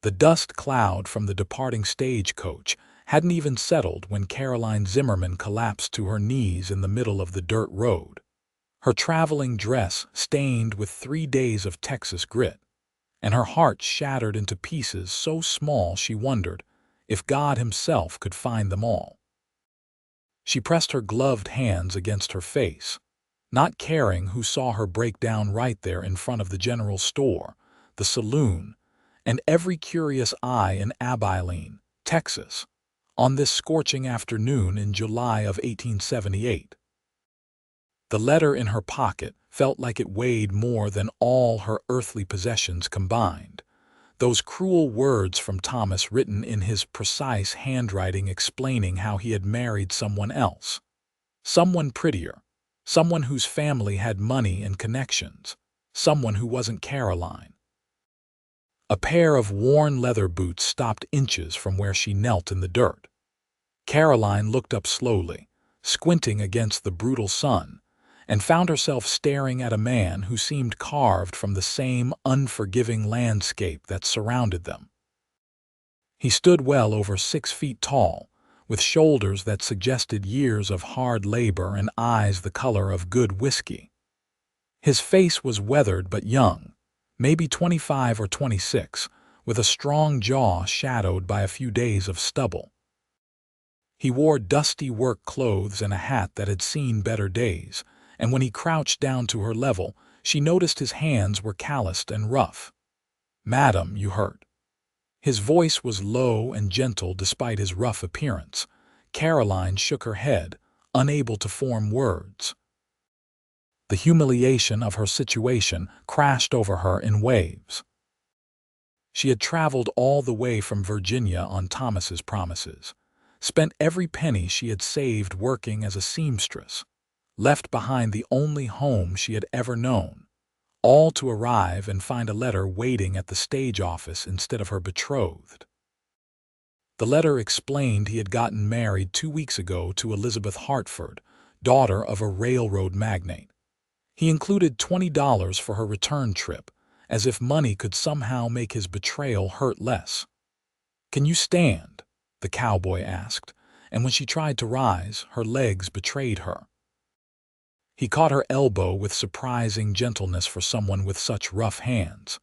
The dust cloud from the departing stagecoach hadn't even settled when Caroline Zimmerman collapsed to her knees in the middle of the dirt road, her traveling dress stained with 3 days of Texas grit, and her heart shattered into pieces so small she wondered if God himself could find them all. She pressed her gloved hands against her face, not caring who saw her break down right there in front of the general store, the saloon, and every curious eye in Abilene, Texas, on this scorching afternoon in July of 1878. The letter in her pocket felt like it weighed more than all her earthly possessions combined. Those cruel words from Thomas written in his precise handwriting explaining how he had married someone else. Someone prettier, someone whose family had money and connections, someone who wasn't Caroline. A pair of worn leather boots stopped inches from where she knelt in the dirt. Caroline looked up slowly, squinting against the brutal sun, and found herself staring at a man who seemed carved from the same unforgiving landscape that surrounded them. He stood well over 6 feet tall, with shoulders that suggested years of hard labor and eyes the color of good whiskey. His face was weathered but young, maybe 25 or 26, with a strong jaw shadowed by a few days of stubble. He wore dusty work clothes and a hat that had seen better days, and when he crouched down to her level, she noticed his hands were calloused and rough. "Madam, you hurt." His voice was low and gentle despite his rough appearance. Caroline shook her head, unable to form words. The humiliation of her situation crashed over her in waves. She had traveled all the way from Virginia on Thomas's promises, spent every penny she had saved working as a seamstress, left behind the only home she had ever known, all to arrive and find a letter waiting at the stage office instead of her betrothed. The letter explained he had gotten married 2 weeks ago to Elizabeth Hartford, daughter of a railroad magnate. He included $20 for her return trip, as if money could somehow make his betrayal hurt less. "Can you stand?" the cowboy asked, and when she tried to rise, her legs betrayed her. He caught her elbow with surprising gentleness for someone with such rough hands.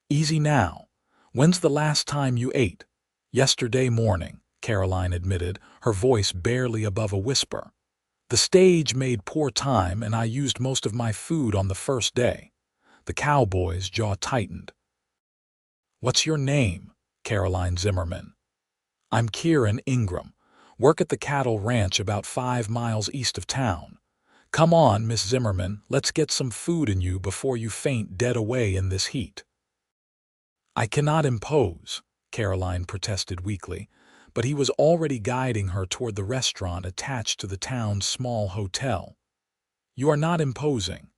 "Easy now. When's the last time you ate?" "Yesterday morning," Caroline admitted, her voice barely above a whisper. "The stage made poor time and I used most of my food on the first day." The cowboy's jaw tightened. "What's your name?" "Caroline Zimmerman." "I'm Kieran Ingram. Work at the cattle ranch about 5 miles east of town. Come on, Miss Zimmerman, let's get some food in you before you faint dead away in this heat." "I cannot impose," Caroline protested weakly, but he was already guiding her toward the restaurant attached to the town's small hotel. "You are not imposing.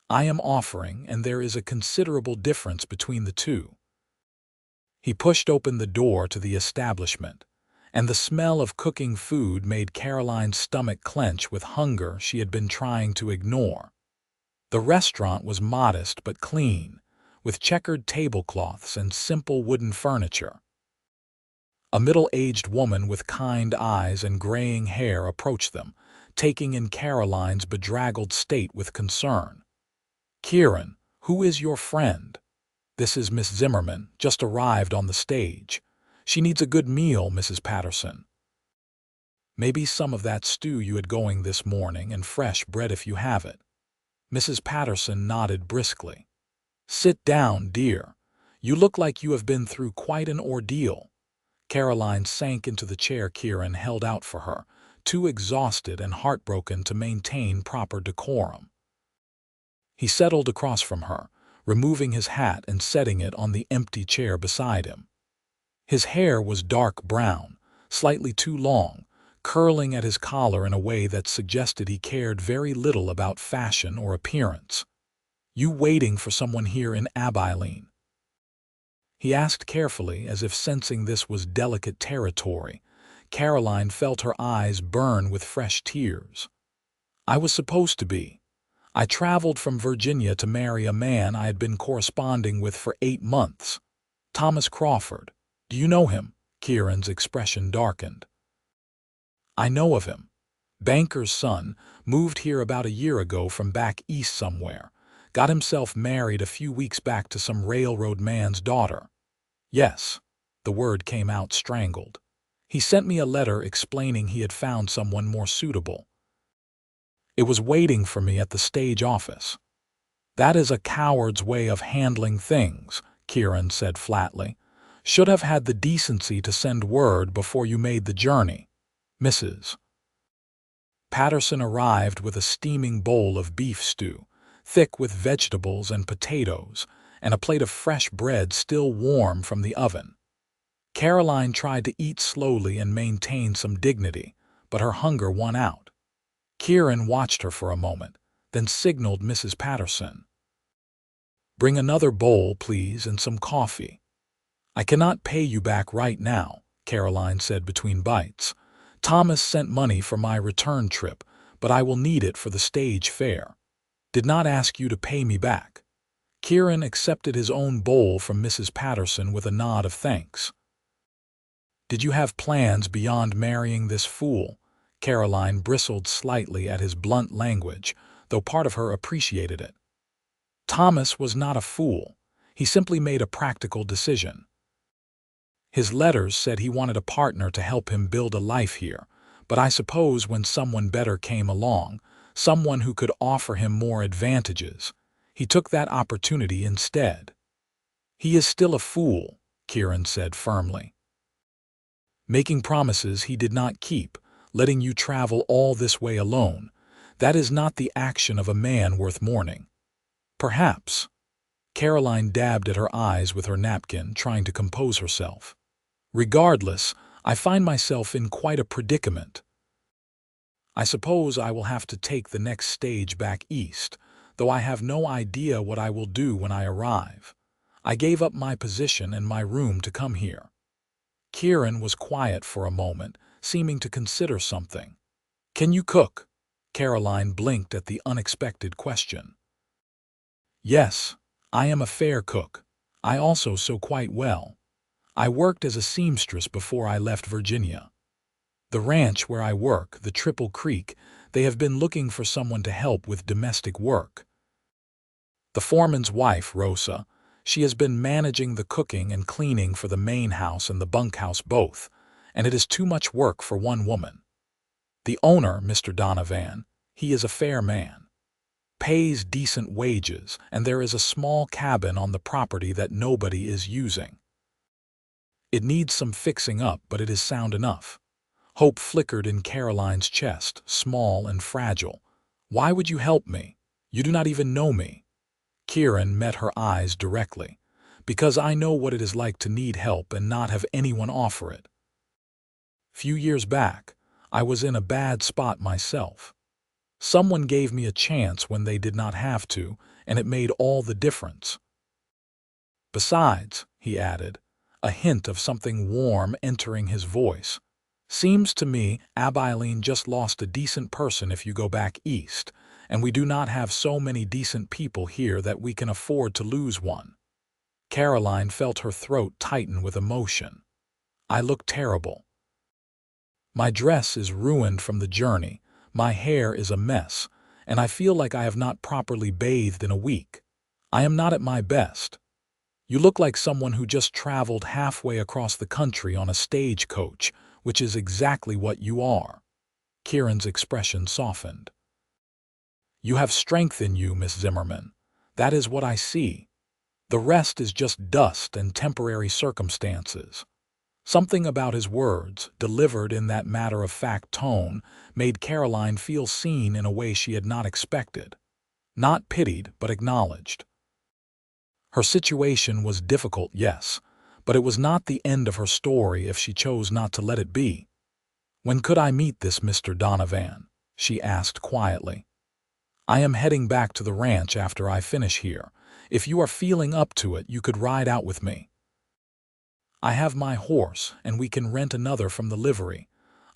I am offering, and there is a considerable difference between the two." He pushed open the door to the establishment, and the smell of cooking food made Caroline's stomach clench with hunger she had been trying to ignore. The restaurant was modest but clean, with checkered tablecloths and simple wooden furniture. A middle-aged woman with kind eyes and graying hair approached them, taking in Caroline's bedraggled state with concern. "Kieran, who is your friend?" "This is Miss Zimmerman, just arrived on the stage. She needs a good meal, Mrs. Patterson." "Maybe some of that stew you had going this morning and fresh bread if you have it." Mrs. Patterson nodded briskly. "Sit down, dear. You look like you have been through quite an ordeal." Caroline sank into the chair Kieran held out for her, too exhausted and heartbroken to maintain proper decorum. He settled across from her, removing his hat and setting it on the empty chair beside him. His hair was dark brown, slightly too long, curling at his collar in a way that suggested he cared very little about fashion or appearance. "You waiting for someone here in Abilene?" he asked carefully, as if sensing this was delicate territory. Caroline felt her eyes burn with fresh tears. "I was supposed to be. I traveled from Virginia to marry a man I had been corresponding with for 8 months. Thomas Crawford. Do you know him? Kieran's expression darkened. I know of him. Banker's son, moved here about a year ago from back east somewhere. Got himself married a few weeks back to some railroad man's daughter. Yes, the word came out strangled. He sent me a letter explaining he had found someone more suitable. It was waiting for me at the stage office. That is a coward's way of handling things, Kieran said flatly. Should have had the decency to send word before you made the journey. Mrs. Patterson arrived with a steaming bowl of beef stew, thick with vegetables and potatoes, and a plate of fresh bread still warm from the oven. Caroline tried to eat slowly and maintain some dignity, but her hunger won out. Kieran watched her for a moment, then signaled Mrs. Patterson. Bring another bowl, please, and some coffee. I cannot pay you back right now, Caroline said between bites. Thomas sent money for my return trip, but I will need it for the stage fare. Did not ask you to pay me back. Kieran accepted his own bowl from Mrs. Patterson with a nod of thanks. Did you have plans beyond marrying this fool? Caroline bristled slightly at his blunt language, though part of her appreciated it. Thomas was not a fool. He simply made a practical decision. His letters said he wanted a partner to help him build a life here, but I suppose when someone better came along, someone who could offer him more advantages, he took that opportunity instead. He is still a fool, Kieran said firmly. Making promises he did not keep, letting you travel all this way alone, that is not the action of a man worth mourning. Perhaps. Caroline dabbed at her eyes with her napkin, trying to compose herself. Regardless, I find myself in quite a predicament. I suppose I will have to take the next stage back east, though I have no idea what I will do when I arrive. I gave up my position and my room to come here. Kieran was quiet for a moment, seeming to consider something. Can you cook? Caroline blinked at the unexpected question. Yes, I am a fair cook. I also sew quite well. I worked as a seamstress before I left Virginia. The ranch where I work, the Triple Creek, they have been looking for someone to help with domestic work. The foreman's wife, Rosa, she has been managing the cooking and cleaning for the main house and the bunkhouse both, and it is too much work for one woman. The owner, Mr. Donovan, he is a fair man. Pays decent wages, and there is a small cabin on the property that nobody is using. It needs some fixing up, but it is sound enough. Hope flickered in Caroline's chest, small and fragile. Why would you help me? You do not even know me. Kieran met her eyes directly. Because I know what it is like to need help and not have anyone offer it. Few years back, I was in a bad spot myself. Someone gave me a chance when they did not have to, and it made all the difference. Besides, he added, a hint of something warm entering his voice. Seems to me Abilene just lost a decent person if you go back east, and we do not have so many decent people here that we can afford to lose one. Caroline felt her throat tighten with emotion. I look terrible. My dress is ruined from the journey, my hair is a mess, and I feel like I have not properly bathed in a week. I am not at my best. You look like someone who just traveled halfway across the country on a stagecoach, which is exactly what you are. Kieran's expression softened. You have strength in you, Miss Zimmerman. That is what I see. The rest is just dust and temporary circumstances. Something about his words, delivered in that matter-of-fact tone, made Caroline feel seen in a way she had not expected. Not pitied, but acknowledged. Her situation was difficult, yes, but it was not the end of her story if she chose not to let it be. When could I meet this Mr. Donovan? She asked quietly. I am heading back to the ranch after I finish here. If you are feeling up to it, you could ride out with me. I have my horse, and we can rent another from the livery.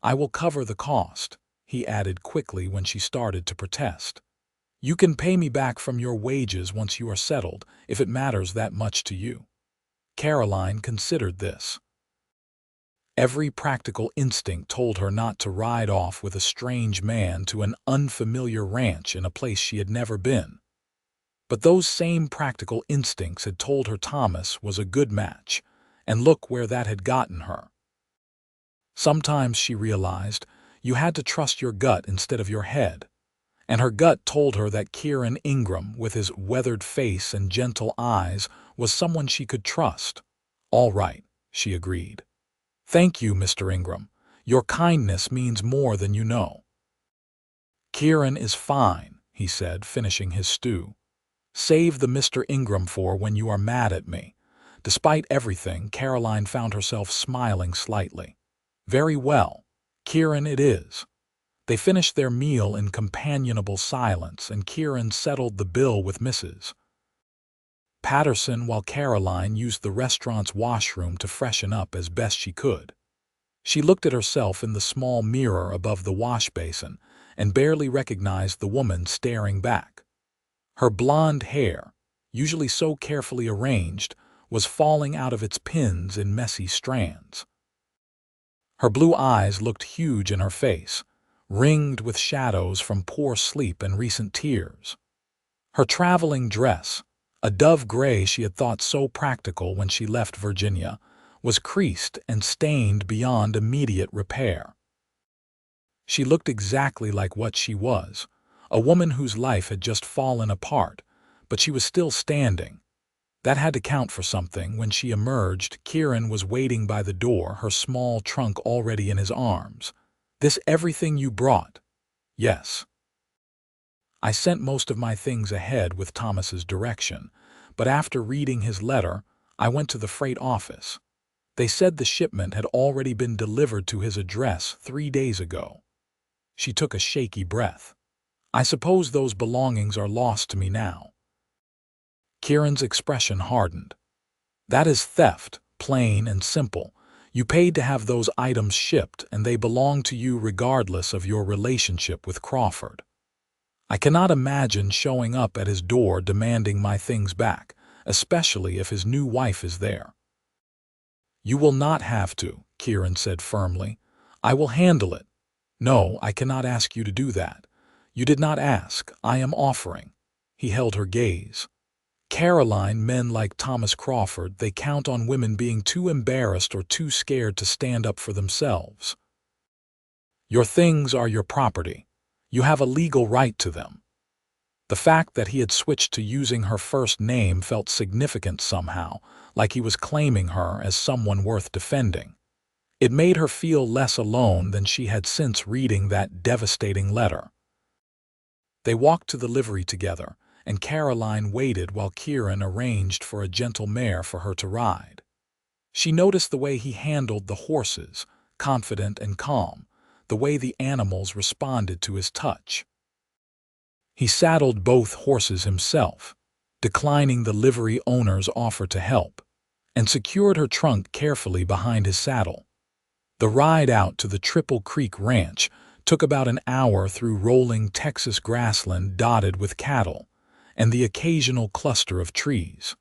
I will cover the cost, he added quickly when she started to protest. You can pay me back from your wages once you are settled, if it matters that much to you. Caroline considered this. Every practical instinct told her not to ride off with a strange man to an unfamiliar ranch in a place she had never been. But those same practical instincts had told her Thomas was a good match, and look where that had gotten her. Sometimes, she realized, you had to trust your gut instead of your head, and her gut told her that Kieran Ingram, with his weathered face and gentle eyes, was someone she could trust. "All right," she agreed. "Thank you, Mr. Ingram. Your kindness means more than you know." "Kieran is fine," he said, finishing his stew. "Save the Mr. Ingram for when you are mad at me." Despite everything, Caroline found herself smiling slightly. "Very well. Kieran it is." They finished their meal in companionable silence, and Kieran settled the bill with Mrs. Patterson while Caroline used the restaurant's washroom to freshen up as best she could. She looked at herself in the small mirror above the wash basin and barely recognized the woman staring back. Her blonde hair, usually so carefully arranged, was falling out of its pins in messy strands. Her blue eyes looked huge in her face, ringed with shadows from poor sleep and recent tears. Her traveling dress, a dove gray she had thought so practical when she left Virginia, was creased and stained beyond immediate repair. She looked exactly like what she was, a woman whose life had just fallen apart, but she was still standing. That had to count for something. When she emerged, Kieran was waiting by the door, her small trunk already in his arms. "This everything you brought?" "Yes." "I sent most of my things ahead with Thomas's direction, but after reading his letter, I went to the freight office. They said the shipment had already been delivered to his address 3 days ago." She took a shaky breath. "I suppose those belongings are lost to me now." Kieran's expression hardened. "That is theft, plain and simple. You paid to have those items shipped, and they belong to you regardless of your relationship with Crawford. I cannot imagine showing up at his door demanding my things back, especially if his new wife is there." "You will not have to," Kieran said firmly. "I will handle it." "No, I cannot ask you to do that. You did not ask. I am offering." He held her gaze. "Caroline, men like Thomas Crawford, they count on women being too embarrassed or too scared to stand up for themselves. Your things are your property. You have a legal right to them." The fact that he had switched to using her first name felt significant somehow, like he was claiming her as someone worth defending. It made her feel less alone than she had since reading that devastating letter. They walked to the livery together, and Caroline waited while Kieran arranged for a gentle mare for her to ride. She noticed the way he handled the horses, confident and calm, the way the animals responded to his touch. He saddled both horses himself, declining the livery owner's offer to help, and secured her trunk carefully behind his saddle. The ride out to the Triple Creek Ranch took about an hour through rolling Texas grassland dotted with cattle and the occasional cluster of trees.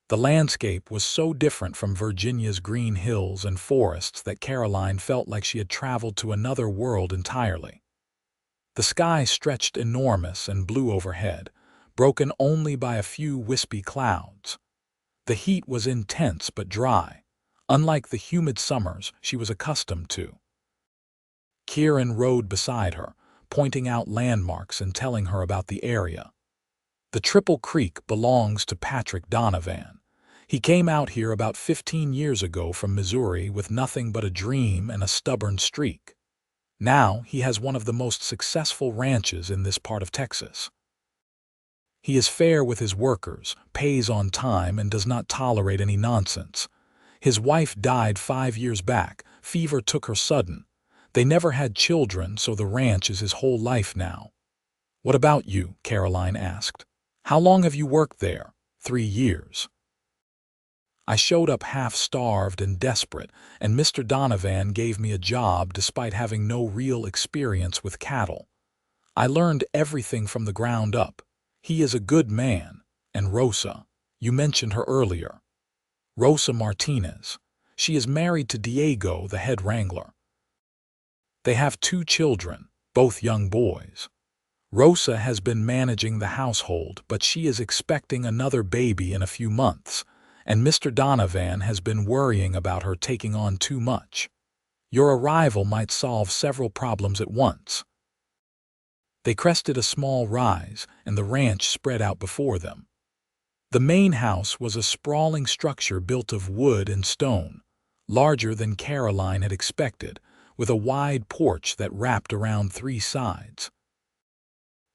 The landscape was so different from Virginia's green hills and forests that Caroline felt like she had traveled to another world entirely. The sky stretched enormous and blue overhead, broken only by a few wispy clouds. The heat was intense but dry, unlike the humid summers she was accustomed to. Kieran rode beside her, pointing out landmarks and telling her about the area. "The Triple Creek belongs to Patrick Donovan. He came out here about 15 years ago from Missouri with nothing but a dream and a stubborn streak. Now he has one of the most successful ranches in this part of Texas. He is fair with his workers, pays on time, and does not tolerate any nonsense. His wife died 5 years back. Fever took her sudden. They never had children, so the ranch is his whole life now." "What about you?" Caroline asked. "How long have you worked there?" 3 years. "I showed up half-starved and desperate, and Mr. Donovan gave me a job despite having no real experience with cattle. I learned everything from the ground up. He is a good man. And Rosa, you mentioned her earlier. Rosa Martinez. She is married to Diego, the head wrangler. They have 2 children, both young boys. Rosa has been managing the household, but she is expecting another baby in a few months, and Mr. Donovan has been worrying about her taking on too much. Your arrival might solve several problems at once. They crested a small rise, and the ranch spread out before them. The main house was a sprawling structure built of wood and stone, larger than Caroline had expected, with a wide porch that wrapped around 3 sides.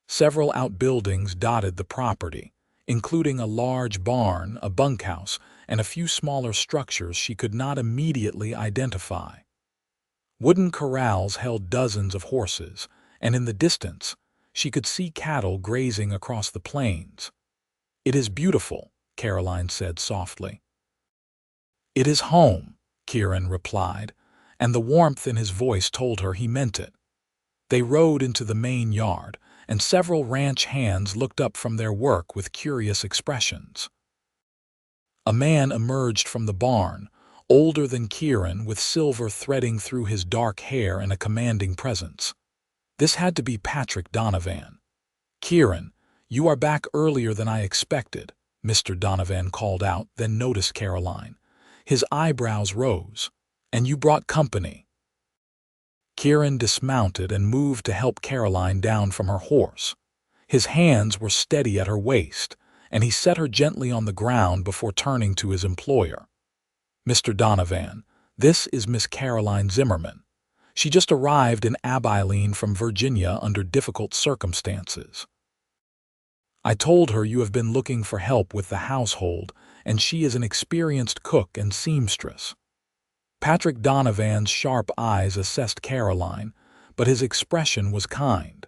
Several outbuildings dotted the property, including a large barn, a bunkhouse, and a few smaller structures she could not immediately identify. Wooden corrals held dozens of horses, and in the distance, she could see cattle grazing across the plains. "It is beautiful," Caroline said softly. "It is home," Kieran replied, and the warmth in his voice told her he meant it. They rode into the main yard, and several ranch hands looked up from their work with curious expressions. A man emerged from the barn, older than Kieran, with silver threading through his dark hair and a commanding presence. This had to be Patrick Donovan. "Kieran, you are back earlier than I expected," Mr. Donovan called out, then noticed Caroline. His eyebrows rose. "And you brought company." Kieran dismounted and moved to help Caroline down from her horse. His hands were steady at her waist, and he set her gently on the ground before turning to his employer. "Mr. Donovan, this is Miss Caroline Zimmerman. She just arrived in Abilene from Virginia under difficult circumstances. I told her you have been looking for help with the household, and she is an experienced cook and seamstress." Patrick Donovan's sharp eyes assessed Caroline, but his expression was kind.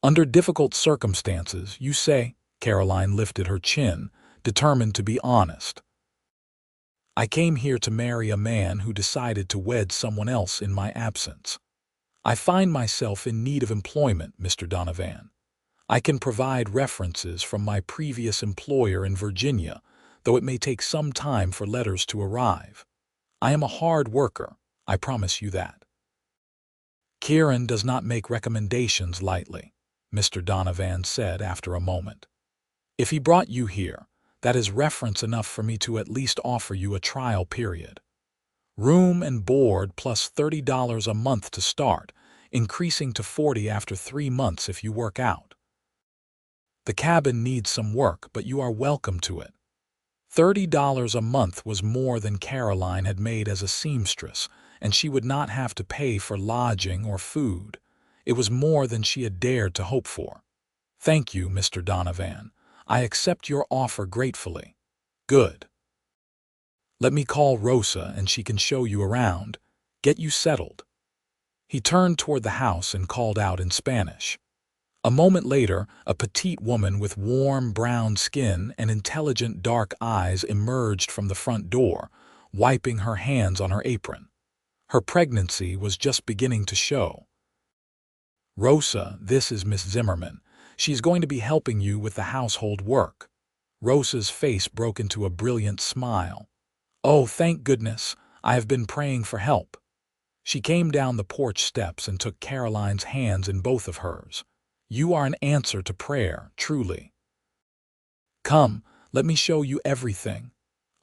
"Under difficult circumstances, you say?" Caroline lifted her chin, determined to be honest. "I came here to marry a man who decided to wed someone else in my absence. I find myself in need of employment, Mr. Donovan. I can provide references from my previous employer in Virginia, though it may take some time for letters to arrive. I am a hard worker, I promise you that." "Kieran does not make recommendations lightly," Mr. Donovan said after a moment. "If he brought you here, that is reference enough for me to at least offer you a trial period. Room and board plus $30 a month to start, increasing to $40 after 3 months if you work out. The cabin needs some work, but you are welcome to it." $30 a month was more than Caroline had made as a seamstress, and she would not have to pay for lodging or food. It was more than she had dared to hope for. "Thank you, Mr. Donovan. I accept your offer gratefully." "Good. Let me call Rosa and she can show you around, get you settled." He turned toward the house and called out in Spanish. A moment later, a petite woman with warm brown skin and intelligent dark eyes emerged from the front door, wiping her hands on her apron. Her pregnancy was just beginning to show. "Rosa, this is Miss Zimmerman. She's going to be helping you with the household work." Rosa's face broke into a brilliant smile. "Oh, thank goodness. I have been praying for help." She came down the porch steps and took Caroline's hands in both of hers. "You are an answer to prayer, truly. Come, let me show you everything.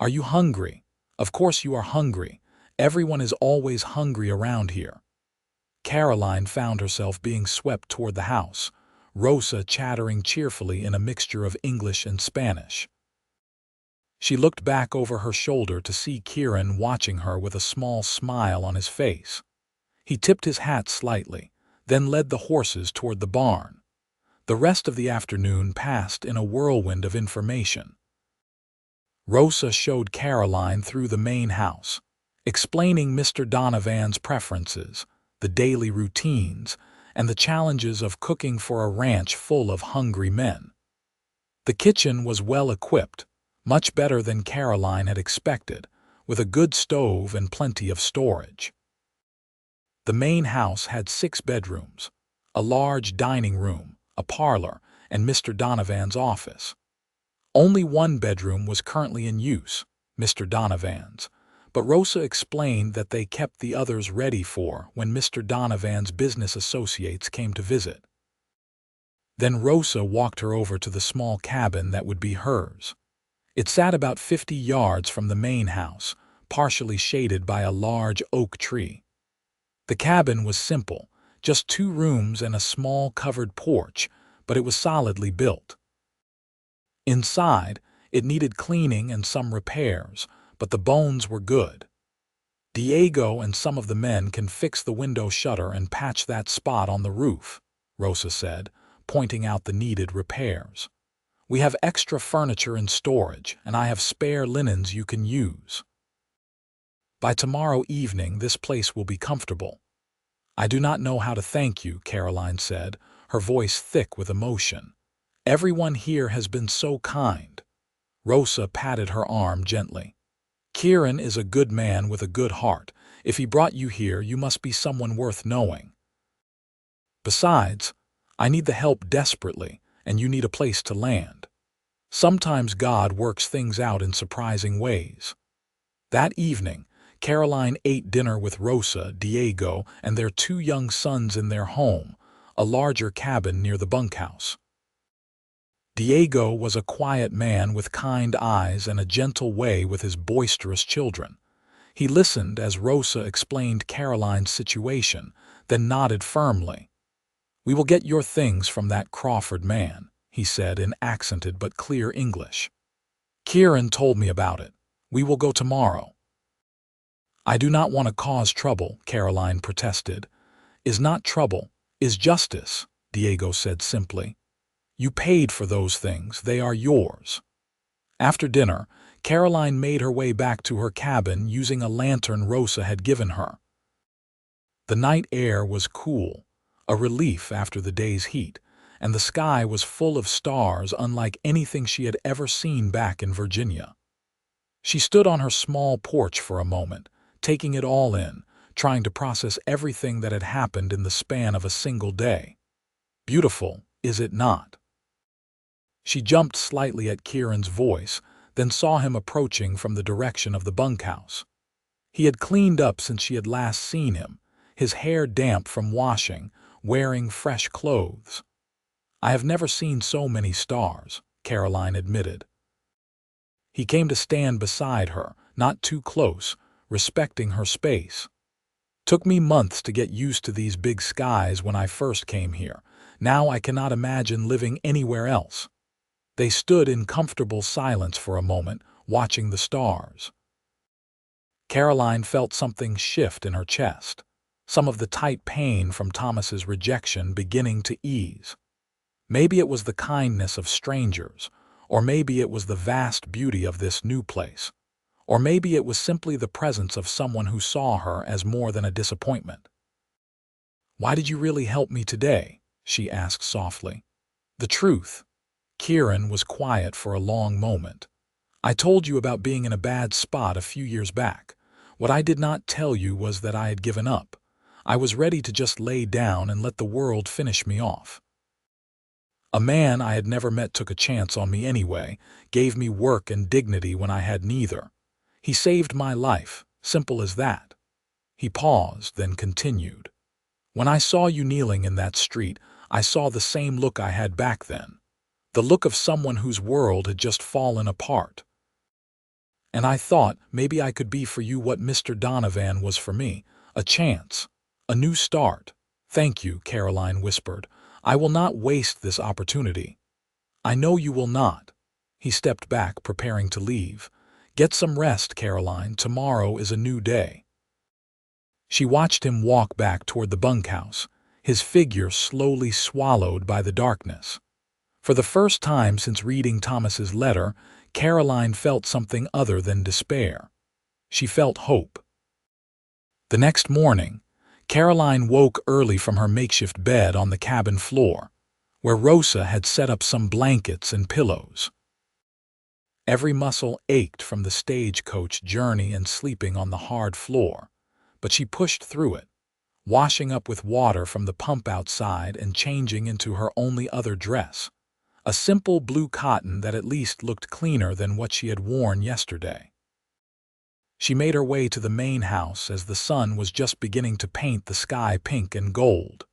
Are you hungry? Of course you are hungry. Everyone is always hungry around here." Caroline found herself being swept toward the house, Rosa chattering cheerfully in a mixture of English and Spanish. She looked back over her shoulder to see Kieran watching her with a small smile on his face. He tipped his hat slightly, then led the horses toward the barn. The rest of the afternoon passed in a whirlwind of information. Rosa showed Caroline through the main house, explaining Mr. Donovan's preferences, the daily routines, and the challenges of cooking for a ranch full of hungry men. The kitchen was well equipped, much better than Caroline had expected, with a good stove and plenty of storage. The main house had 6 bedrooms, a large dining room, a parlor, and Mr. Donovan's office. Only one bedroom was currently in use, Mr. Donovan's, but Rosa explained that they kept the others ready for when Mr. Donovan's business associates came to visit. Then Rosa walked her over to the small cabin that would be hers. It sat about 50 yards from the main house, partially shaded by a large oak tree. The cabin was simple, just 2 rooms and a small covered porch, but it was solidly built. Inside, it needed cleaning and some repairs, but the bones were good. Diego and some of the men can fix the window shutter and patch that spot on the roof, Rosa said, pointing out the needed repairs. We have extra furniture in storage, and I have spare linens you can use. By tomorrow evening, this place will be comfortable. I do not know how to thank you, Caroline said, her voice thick with emotion. Everyone here has been so kind. Rosa patted her arm gently. Kieran is a good man with a good heart. If he brought you here, you must be someone worth knowing. Besides, I need the help desperately, and you need a place to land. Sometimes God works things out in surprising ways. That evening, Caroline ate dinner with Rosa, Diego, and their 2 young sons in their home, a larger cabin near the bunkhouse. Diego was a quiet man with kind eyes and a gentle way with his boisterous children. He listened as Rosa explained Caroline's situation, then nodded firmly. "We will get your things from that Crawford man," he said in accented but clear English. "Kieran told me about it. We will go tomorrow." "I do not want to cause trouble," Caroline protested. "Is not trouble, is justice," Diego said simply. "You paid for those things, they are yours." After dinner, Caroline made her way back to her cabin using a lantern Rosa had given her. The night air was cool, a relief after the day's heat, and the sky was full of stars unlike anything she had ever seen back in Virginia. She stood on her small porch for a moment, taking it all in, trying to process everything that had happened in the span of a single day. Beautiful, is it not? She jumped slightly at Kieran's voice, then saw him approaching from the direction of the bunkhouse. He had cleaned up since she had last seen him, his hair damp from washing, wearing fresh clothes. "I have never seen so many stars," Caroline admitted. He came to stand beside her, not too close, respecting her space. "Took me months to get used to these big skies when I first came here. Now I cannot imagine living anywhere else." They stood in comfortable silence for a moment, watching the stars. Caroline felt something shift in her chest, some of the tight pain from Thomas's rejection beginning to ease. Maybe it was the kindness of strangers, or maybe it was the vast beauty of this new place, or maybe it was simply the presence of someone who saw her as more than a disappointment. "Why did you really help me today?" she asked softly. "The truth." Kieran was quiet for a long moment. "I told you about being in a bad spot a few years back. What I did not tell you was that I had given up. I was ready to just lay down and let the world finish me off. A man I had never met took a chance on me anyway, gave me work and dignity when I had neither. He saved my life, simple as that." He paused, then continued. "When I saw you kneeling in that street, I saw the same look I had back then. The look of someone whose world had just fallen apart. And I thought maybe I could be for you what Mr. Donovan was for me, a chance, a new start." "Thank you," Caroline whispered. "I will not waste this opportunity." "I know you will not." He stepped back, preparing to leave. "Get some rest, Caroline. Tomorrow is a new day." She watched him walk back toward the bunkhouse, his figure slowly swallowed by the darkness. For the first time since reading Thomas's letter, Caroline felt something other than despair. She felt hope. The next morning, Caroline woke early from her makeshift bed on the cabin floor, where Rosa had set up some blankets and pillows. Every muscle ached from the stagecoach journey and sleeping on the hard floor, but she pushed through it, washing up with water from the pump outside and changing into her only other dress, a simple blue cotton that at least looked cleaner than what she had worn yesterday. She made her way to the main house as the sun was just beginning to paint the sky pink and gold.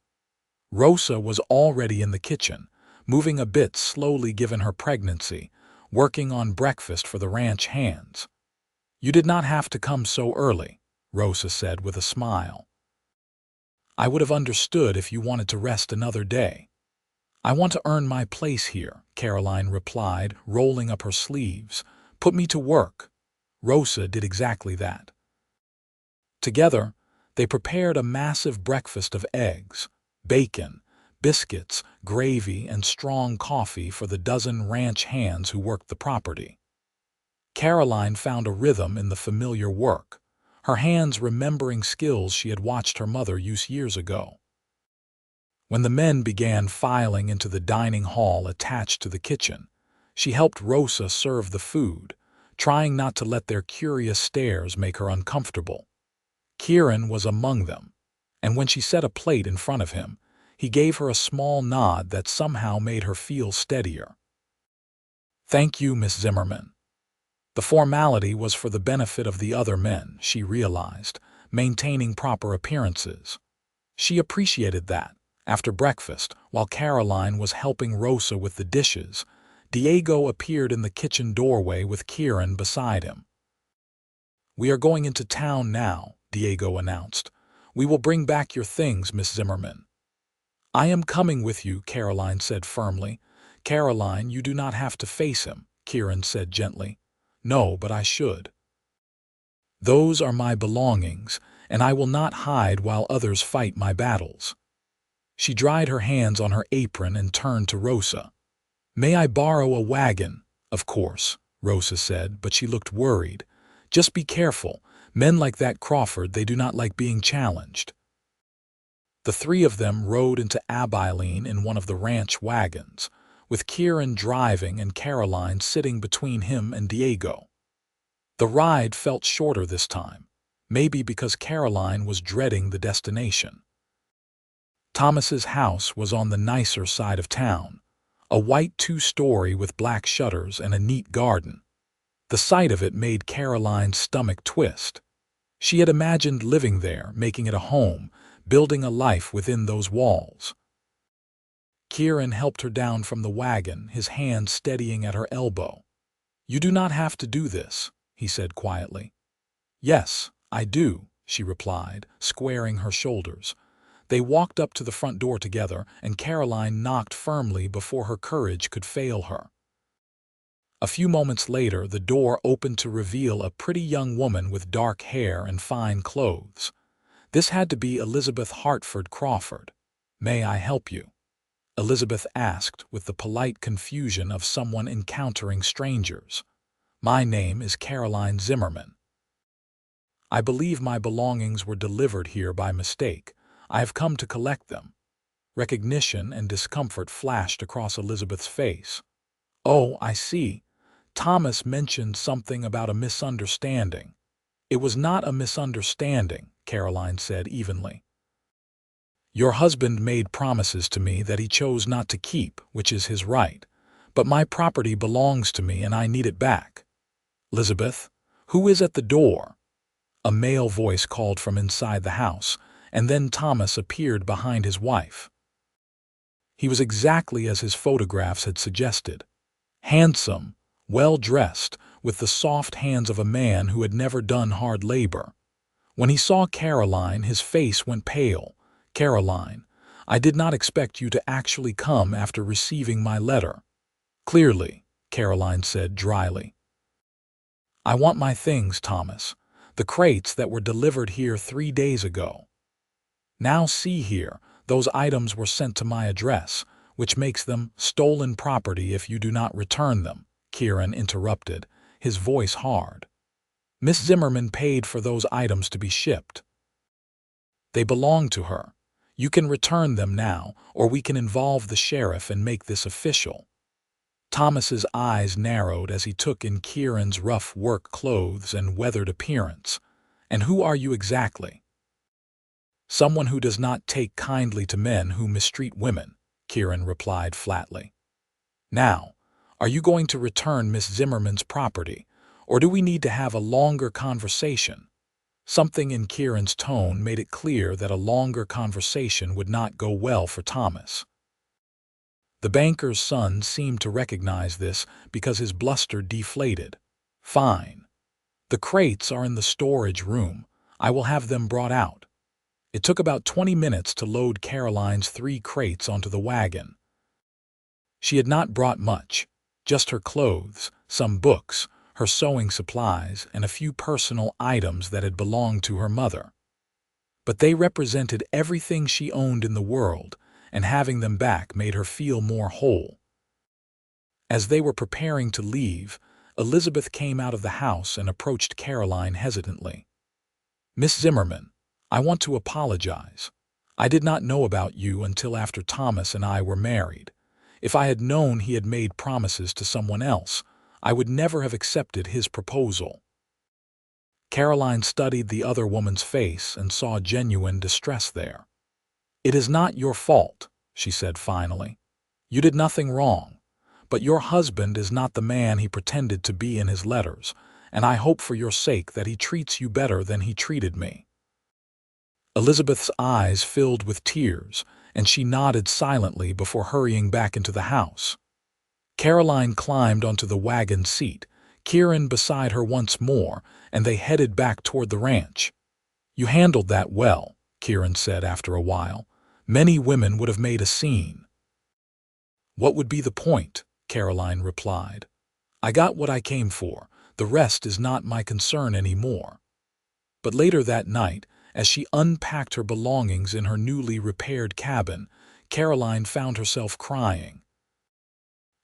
Rosa was already in the kitchen, moving a bit slowly given her pregnancy, working on breakfast for the ranch hands. "You did not have to come so early," Rosa said with a smile. "I would have understood if you wanted to rest another day." "I want to earn my place here," Caroline replied, rolling up her sleeves. "Put me to work." Rosa did exactly that. Together, they prepared a massive breakfast of eggs, bacon, biscuits, gravy, and strong coffee for the dozen ranch hands who worked the property. Caroline found a rhythm in the familiar work, her hands remembering skills she had watched her mother use years ago. When the men began filing into the dining hall attached to the kitchen, she helped Rosa serve the food, trying not to let their curious stares make her uncomfortable. Kieran was among them, and when she set a plate in front of him, he gave her a small nod that somehow made her feel steadier. "Thank you, Miss Zimmerman." The formality was for the benefit of the other men, she realized, maintaining proper appearances. She appreciated that. After breakfast, while Caroline was helping Rosa with the dishes, Diego appeared in the kitchen doorway with Kieran beside him. "We are going into town now," Diego announced. "We will bring back your things, Miss Zimmerman." "I am coming with you," Caroline said firmly. "Caroline, you do not have to face him," Kieran said gently. "No, but I should. Those are my belongings, and I will not hide while others fight my battles." She dried her hands on her apron and turned to Rosa. "May I borrow a wagon?" "Of course," Rosa said, but she looked worried. "Just be careful. Men like that Crawford, they do not like being challenged." The three of them rode into Abilene in one of the ranch wagons, with Kieran driving and Caroline sitting between him and Diego. The ride felt shorter this time, maybe because Caroline was dreading the destination. Thomas's house was on the nicer side of town, a white two-story with black shutters and a neat garden. The sight of it made Caroline's stomach twist. She had imagined living there, making it a home, building a life within those walls. Kieran helped her down from the wagon, his hand steadying at her elbow. "You do not have to do this," he said quietly. "Yes, I do," she replied, squaring her shoulders. They walked up to the front door together, and Caroline knocked firmly before her courage could fail her. A few moments later, the door opened to reveal a pretty young woman with dark hair and fine clothes. This had to be Elizabeth Hartford Crawford. "May I help you?" Elizabeth asked with the polite confusion of someone encountering strangers. "My name is Caroline Zimmerman. I believe my belongings were delivered here by mistake. I have come to collect them." Recognition and discomfort flashed across Elizabeth's face. "Oh, I see. Thomas mentioned something about a misunderstanding." "It was not a misunderstanding," Caroline said evenly. "Your husband made promises to me that he chose not to keep, which is his right. But my property belongs to me and I need it back." "Elizabeth, who is at the door?" A male voice called from inside the house, and then Thomas appeared behind his wife. He was exactly as his photographs had suggested. Handsome, well-dressed, with the soft hands of a man who had never done hard labor. When he saw Caroline, his face went pale. "Caroline, I did not expect you to actually come after receiving my letter." "Clearly," Caroline said dryly. "I want my things, Thomas. The crates that were delivered here 3 days ago. Now see here, those items were sent to my address, which makes them stolen property if you do not return them," Kieran interrupted, his voice hard. "Miss Zimmerman paid for those items to be shipped. They belong to her. You can return them now, or we can involve the sheriff and make this official." Thomas's eyes narrowed as he took in Kieran's rough work clothes and weathered appearance. "And who are you exactly?" "Someone who does not take kindly to men who mistreat women," Kieran replied flatly. "Now, are you going to return Miss Zimmerman's property, Or do we need to have a longer conversation? Something in Kieran's tone made it clear that a longer conversation would not go well for Thomas. The banker's son seemed to recognize this because his bluster deflated. Fine. The crates are in the storage room. I will have them brought out. It took about 20 minutes to load Caroline's 3 crates onto the wagon. She had not brought much, just her clothes, some books, her sewing supplies, and a few personal items that had belonged to her mother. But they represented everything she owned in the world, and having them back made her feel more whole. As they were preparing to leave, Elizabeth came out of the house and approached Caroline hesitantly. "Miss Zimmerman, I want to apologize. I did not know about you until after Thomas and I were married. If I had known he had made promises to someone else, I would never have accepted his proposal." Caroline studied the other woman's face and saw genuine distress there. "It is not your fault," she said finally. "You did nothing wrong. But your husband is not the man he pretended to be in his letters, and I hope for your sake that he treats you better than he treated me." Elizabeth's eyes filled with tears, and she nodded silently before hurrying back into the house. Caroline climbed onto the wagon seat, Kieran beside her once more, and they headed back toward the ranch. "You handled that well," Kieran said after a while. "Many women would have made a scene." "What would be the point?" Caroline replied. "I got what I came for. The rest is not my concern anymore." But later that night, as she unpacked her belongings in her newly repaired cabin, Caroline found herself crying.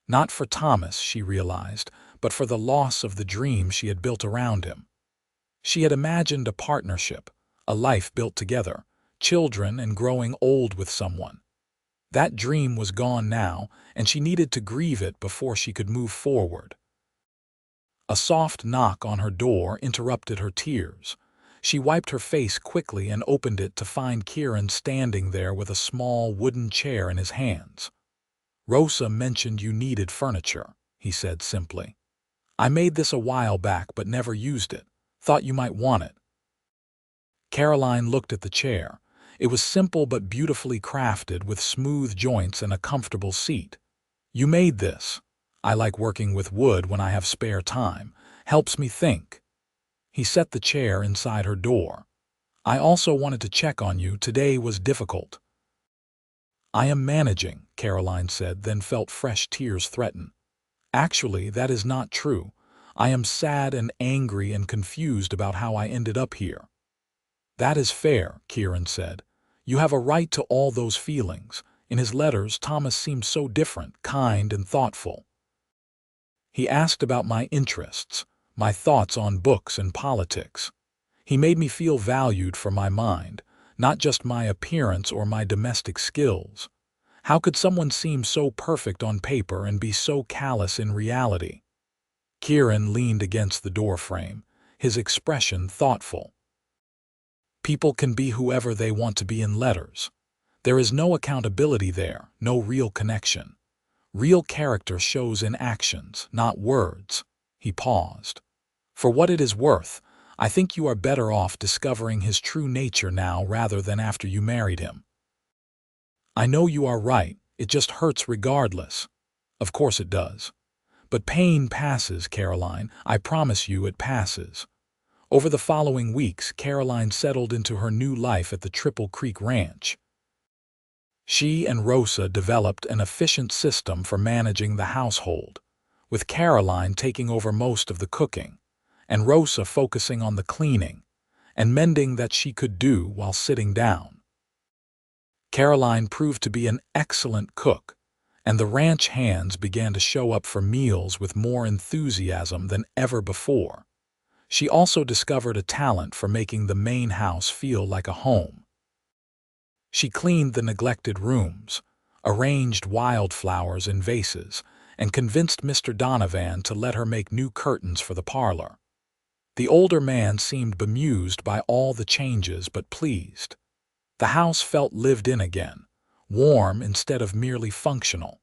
Not for Thomas, she realized, but for the loss of the dream she had built around him. She had imagined a partnership, a life built together, children and growing old with someone. That dream was gone now, and she needed to grieve it before she could move forward. A soft knock on her door interrupted her tears. She wiped her face quickly and opened it to find Kieran standing there with a small wooden chair in his hands. "Rosa mentioned you needed furniture," he said simply. "I made this a while back but never used it. Thought you might want it." Caroline looked at the chair. It was simple but beautifully crafted with smooth joints and a comfortable seat. "You made this. I like working with wood when I have spare time. Helps me think." He set the chair inside her door. "I also wanted to check on you. Today was difficult." "I am managing," Caroline said, then felt fresh tears threaten. "Actually, that is not true. I am sad and angry and confused about how I ended up here." "That is fair," Kieran said. "You have a right to all those feelings. In his letters, Thomas seemed so different, kind and thoughtful. He asked about my interests, my thoughts on books and politics. He made me feel valued for my mind, not just my appearance or my domestic skills. How could someone seem so perfect on paper and be so callous in reality?" Kieran leaned against the doorframe, his expression thoughtful. "People can be whoever they want to be in letters. There is no accountability there, no real connection. Real character shows in actions, not words." He paused. "For what it is worth, I think you are better off discovering his true nature now rather than after you married him." "I know you are right. It just hurts regardless." "Of course it does. But pain passes, Caroline. I promise you it passes." Over the following weeks, Caroline settled into her new life at the Triple Creek Ranch. She and Rosa developed an efficient system for managing the household, with Caroline taking over most of the cooking, and Rosa focusing on the cleaning and mending that she could do while sitting down. Caroline proved to be an excellent cook, and the ranch hands began to show up for meals with more enthusiasm than ever before. She also discovered a talent for making the main house feel like a home. She cleaned the neglected rooms, arranged wildflowers in vases, and convinced Mr. Donovan to let her make new curtains for the parlor. The older man seemed bemused by all the changes but pleased. The house felt lived in again, warm instead of merely functional.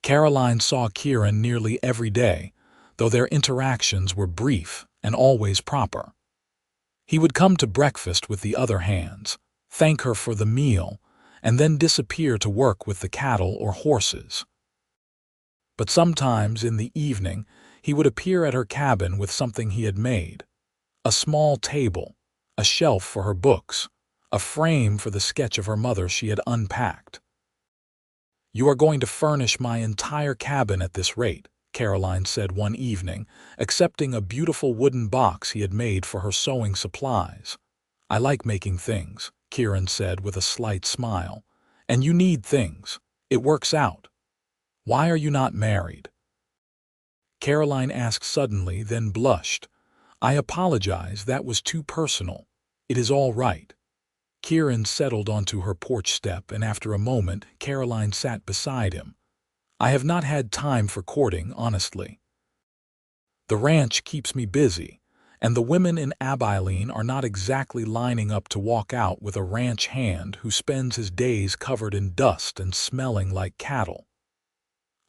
Caroline saw Kieran nearly every day, though their interactions were brief and always proper. He would come to breakfast with the other hands, thank her for the meal, and then disappear to work with the cattle or horses. But sometimes in the evening, he would appear at her cabin with something he had made: a small table, a shelf for her books, a frame for the sketch of her mother she had unpacked. "You are going to furnish my entire cabin at this rate," Caroline said one evening, accepting a beautiful wooden box he had made for her sewing supplies. "I like making things," Kieran said with a slight smile. "And you need things. It works out. Why are you not married?" Caroline asked suddenly, then blushed. "I apologize, that was too personal. It is all right." Kieran settled onto her porch step, and after a moment, Caroline sat beside him. "I have not had time for courting, honestly. The ranch keeps me busy, and the women in Abilene are not exactly lining up to walk out with a ranch hand who spends his days covered in dust and smelling like cattle."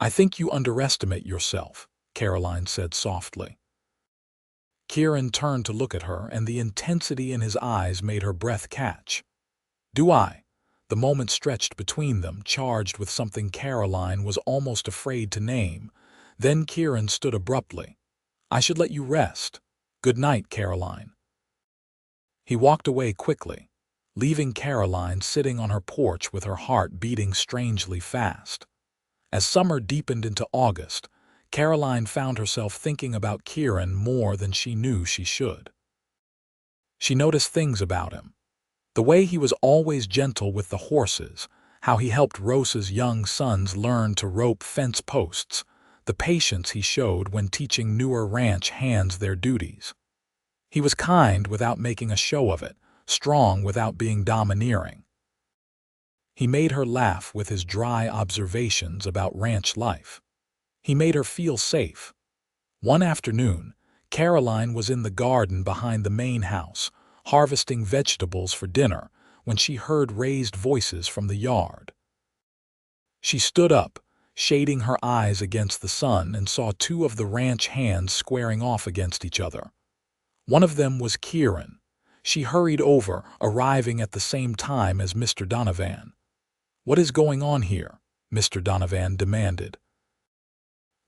"I think you underestimate yourself," Caroline said softly. Kieran turned to look at her, and the intensity in his eyes made her breath catch. "Do I?" The moment stretched between them, charged with something Caroline was almost afraid to name. Then Kieran stood abruptly. "I should let you rest. Good night, Caroline." He walked away quickly, leaving Caroline sitting on her porch with her heart beating strangely fast. As summer deepened into August, Caroline found herself thinking about Kieran more than she knew she should. She noticed things about him: the way he was always gentle with the horses, how he helped Rosa's young sons learn to rope fence posts, the patience he showed when teaching newer ranch hands their duties. He was kind without making a show of it, strong without being domineering. He made her laugh with his dry observations about ranch life. He made her feel safe. One afternoon, Caroline was in the garden behind the main house, harvesting vegetables for dinner, when she heard raised voices from the yard. She stood up, shading her eyes against the sun, and saw two of the ranch hands squaring off against each other. One of them was Kieran. She hurried over, arriving at the same time as Mr. Donovan. "What is going on here?" Mr. Donovan demanded.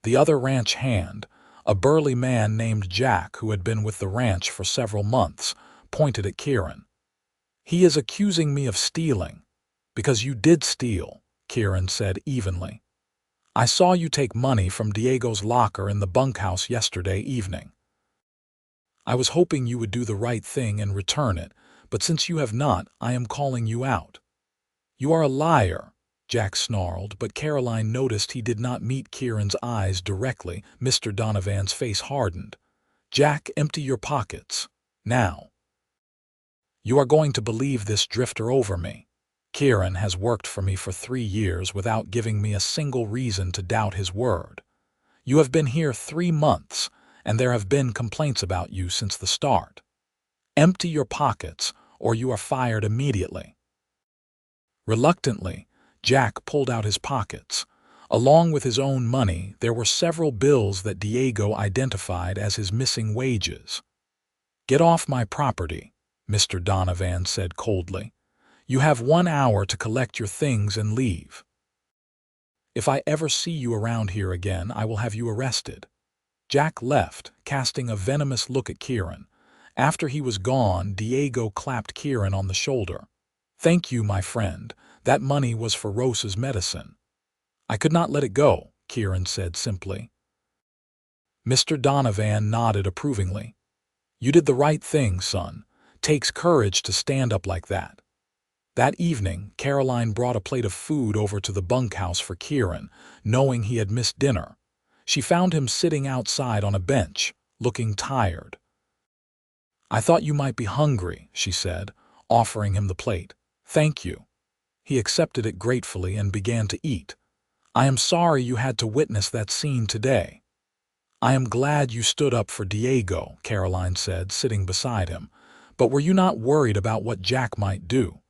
The other ranch hand, a burly man named Jack who had been with the ranch for several months, pointed at Kieran. "He is accusing me of stealing." "Because you did steal," Kieran said evenly. "I saw you take money from Diego's locker in the bunkhouse yesterday evening. I was hoping you would do the right thing and return it, but since you have not, I am calling you out." "You are a liar," Jack snarled, but Caroline noticed he did not meet Kieran's eyes directly. Mr. Donovan's face hardened. "Jack, empty your pockets. Now." "You are going to believe this drifter over me. Kieran has worked for me for 3 years without giving me a single reason to doubt his word. You have been here 3 months, and there have been complaints about you since the start. Empty your pockets, or you are fired immediately." Reluctantly, Jack pulled out his pockets. Along with his own money, there were several bills that Diego identified as his missing wages. "Get off my property," Mr. Donovan said coldly. "You have 1 hour to collect your things and leave. If I ever see you around here again, I will have you arrested." Jack left, casting a venomous look at Kieran. After he was gone, Diego clapped Kieran on the shoulder. "Thank you, my friend. That money was for Rosa's medicine." "I could not let it go," Kieran said simply. Mr. Donovan nodded approvingly. "You did the right thing, son. Takes courage to stand up like that." That evening, Caroline brought a plate of food over to the bunkhouse for Kieran, knowing he had missed dinner. She found him sitting outside on a bench, looking tired. "I thought you might be hungry," she said, offering him the plate. "Thank you." He accepted it gratefully and began to eat. "I am sorry you had to witness that scene today." "I am glad you stood up for Diego," Caroline said, sitting beside him. "But were you not worried about what Jack might do?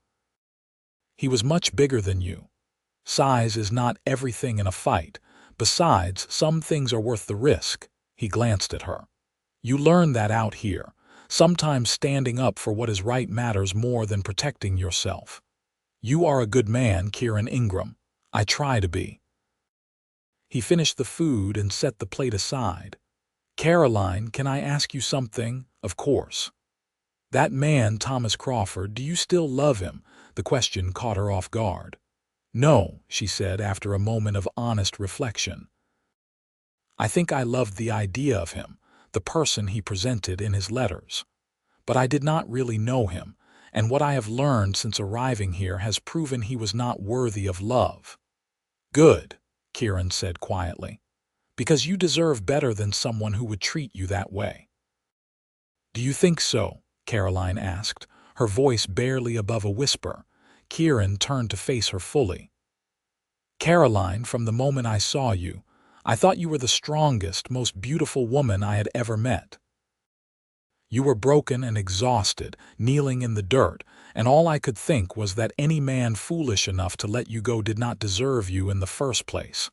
He was much bigger than you. Size is not everything in a fight. Besides, some things are worth the risk. He glanced at her. "You learn that out here. Sometimes standing up for what is right matters more than protecting yourself. You are a good man, Kieran Ingram. I try to be." He finished the food and set the plate aside. "Caroline, can I ask you something?" "Of course." "That man, Thomas Crawford, do you still love him?" The question caught her off guard. "No," she said after a moment of honest reflection. "I think I loved the idea of him, the person he presented in his letters. But I did not really know him, and what I have learned since arriving here has proven he was not worthy of love." "Good," Kieran said quietly, "because you deserve better than someone who would treat you that way." "Do you think so?" Caroline asked, her voice barely above a whisper. Kieran turned to face her fully. "Caroline, from the moment I saw you, I thought you were the strongest, most beautiful woman I had ever met. You were broken and exhausted, kneeling in the dirt, and all I could think was that any man foolish enough to let you go did not deserve you in the first place."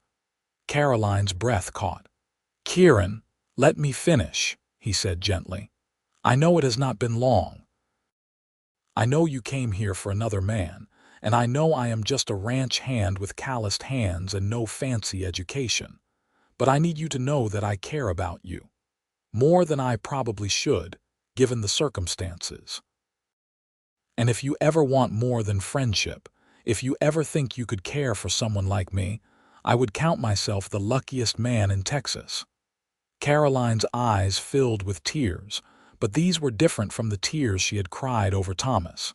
Caroline's breath caught. "Kieran, let me finish," he said gently. "I know it has not been long. I know you came here for another man, and I know I am just a ranch hand with calloused hands and no fancy education. But I need you to know that I care about you. More than I probably should, given the circumstances. And if you ever want more than friendship, if you ever think you could care for someone like me, I would count myself the luckiest man in Texas." Caroline's eyes filled with tears, but these were different from the tears she had cried over Thomas.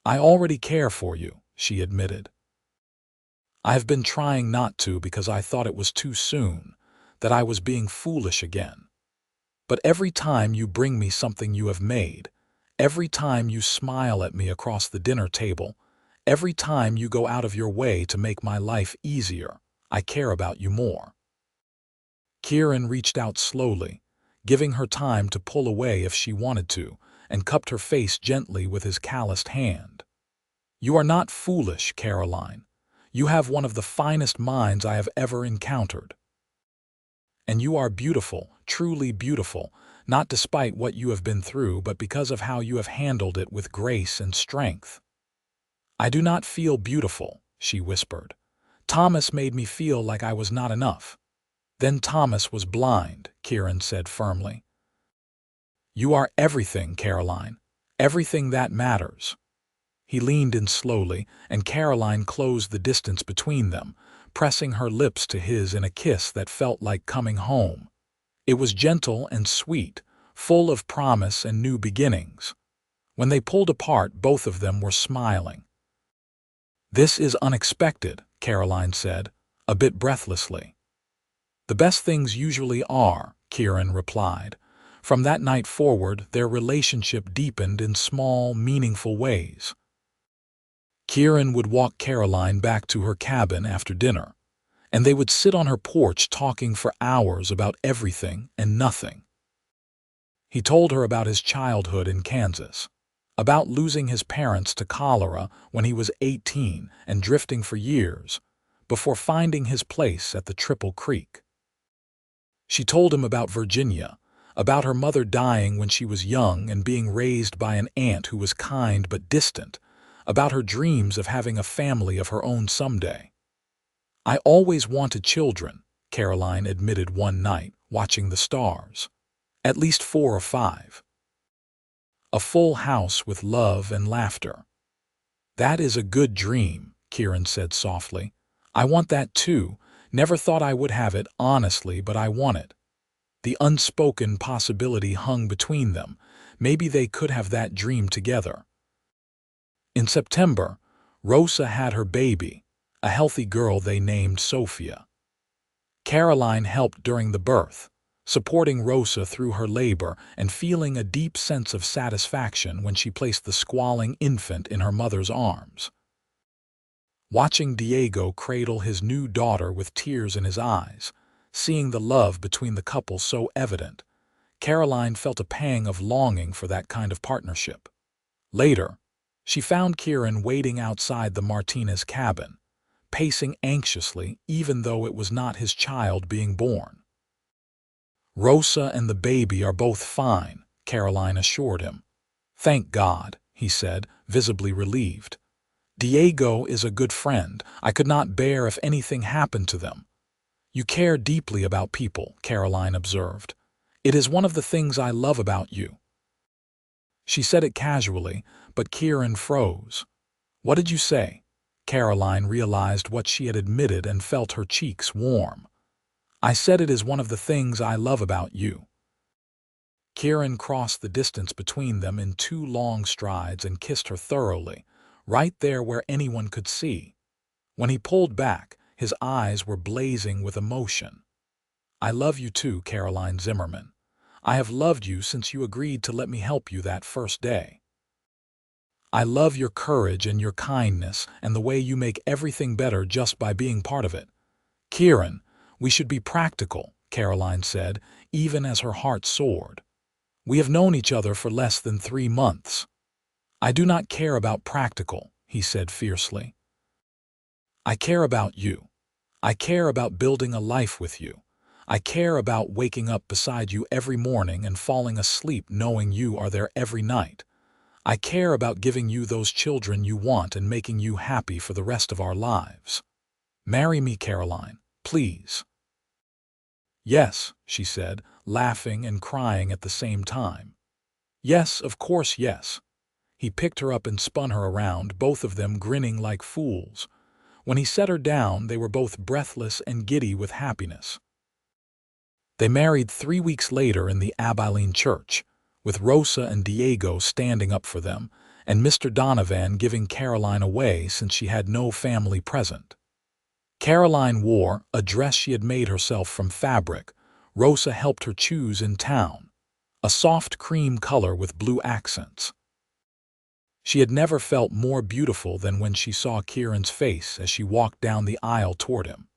"I already care for you," she admitted. "I have been trying not to because I thought it was too soon, that I was being foolish again. But every time you bring me something you have made, every time you smile at me across the dinner table, every time you go out of your way to make my life easier, I care about you more." Kieran reached out slowly, giving her time to pull away if she wanted to, and cupped her face gently with his calloused hand. "You are not foolish, Caroline. You have one of the finest minds I have ever encountered. And you are beautiful, truly beautiful, not despite what you have been through, but because of how you have handled it with grace and strength." "I do not feel beautiful," she whispered. "Thomas made me feel like I was not enough." "Then Thomas was blind," Kieran said firmly. "You are everything, Caroline. Everything that matters." He leaned in slowly, and Caroline closed the distance between them, pressing her lips to his in a kiss that felt like coming home. It was gentle and sweet, full of promise and new beginnings. When they pulled apart, both of them were smiling. "This is unexpected," Caroline said, a bit breathlessly. "The best things usually are," Kieran replied. From that night forward, their relationship deepened in small, meaningful ways. Kieran would walk Caroline back to her cabin after dinner, and they would sit on her porch talking for hours about everything and nothing. He told her about his childhood in Kansas, about losing his parents to cholera when he was 18 and drifting for years, before finding his place at the Triple Creek. She told him about Virginia, about her mother dying when she was young and being raised by an aunt who was kind but distant, about her dreams of having a family of her own someday. "I always wanted children," Caroline admitted one night, watching the stars. "At least 4 or 5. A full house with love and laughter." "That is a good dream," Kieran said softly. "I want that too. Never thought I would have it, honestly, but I want it." The unspoken possibility hung between them. Maybe they could have that dream together. In September, Rosa had her baby, a healthy girl they named Sophia. Caroline helped during the birth, supporting Rosa through her labor and feeling a deep sense of satisfaction when she placed the squalling infant in her mother's arms. Watching Diego cradle his new daughter with tears in his eyes, seeing the love between the couple so evident, Caroline felt a pang of longing for that kind of partnership. Later, she found Kieran waiting outside the Martinez cabin, pacing anxiously even though it was not his child being born. Rosa and the baby are both fine, Caroline assured him. Thank God, he said, visibly relieved. Diego is a good friend. I could not bear if anything happened to them. You care deeply about people, Caroline observed. It is one of the things I love about you. She said it casually, but Kieran froze. What did you say? Caroline realized what she had admitted and felt her cheeks warm. I said it is one of the things I love about you. Kieran crossed the distance between them in 2 long strides and kissed her thoroughly, right there where anyone could see. When he pulled back, his eyes were blazing with emotion. I love you too, Caroline Zimmerman. I have loved you since you agreed to let me help you that first day. I love your courage and your kindness and the way you make everything better just by being part of it. Kieran, we should be practical, Caroline said, even as her heart soared. We have known each other for less than 3 months. I do not care about practical, he said fiercely. I care about you. I care about building a life with you. I care about waking up beside you every morning and falling asleep knowing you are there every night. I care about giving you those children you want and making you happy for the rest of our lives. Marry me, Caroline, please. Yes, she said, laughing and crying at the same time. Yes, of course, yes. He picked her up and spun her around, both of them grinning like fools. When he set her down, they were both breathless and giddy with happiness. They married 3 weeks later in the Abilene church, with Rosa and Diego standing up for them, and Mr. Donovan giving Caroline away since she had no family present. Caroline wore a dress she had made herself from fabric Rosa helped her choose in town, a soft cream color with blue accents. She had never felt more beautiful than when she saw Kieran's face as she walked down the aisle toward him.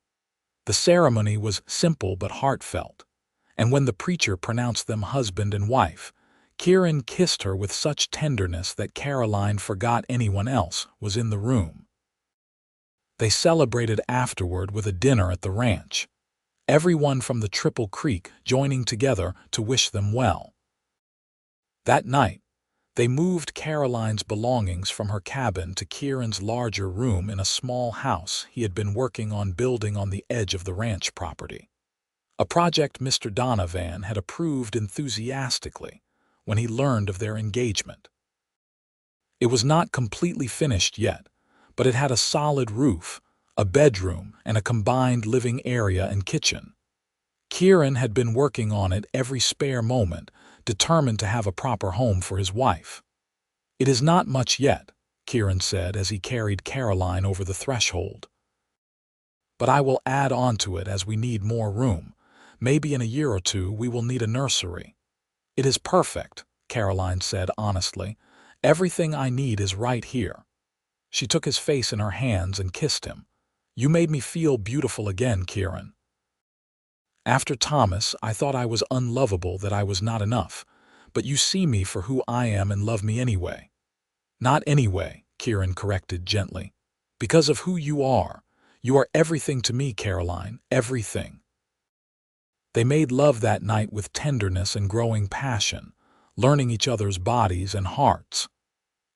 The ceremony was simple but heartfelt, and when the preacher pronounced them husband and wife, Kieran kissed her with such tenderness that Caroline forgot anyone else was in the room. They celebrated afterward with a dinner at the ranch, everyone from the Triple Creek joining together to wish them well. That night, they moved Caroline's belongings from her cabin to Kieran's larger room in a small house he had been working on building on the edge of the ranch property, a project Mr. Donovan had approved enthusiastically when he learned of their engagement. It was not completely finished yet, but it had a solid roof, a bedroom, and a combined living area and kitchen. Kieran had been working on it every spare moment, determined to have a proper home for his wife. It is not much yet, Kieran said as he carried Caroline over the threshold. But I will add on to it as we need more room. Maybe in a year or 2 we will need a nursery. It is perfect, Caroline said honestly. Everything I need is right here. She took his face in her hands and kissed him. You made me feel beautiful again, Kieran. After Thomas, I thought I was unlovable, that I was not enough. But you see me for who I am and love me anyway. Not anyway, Kieran corrected gently. Because of who you are. You are everything to me, Caroline, everything. They made love that night with tenderness and growing passion, learning each other's bodies and hearts.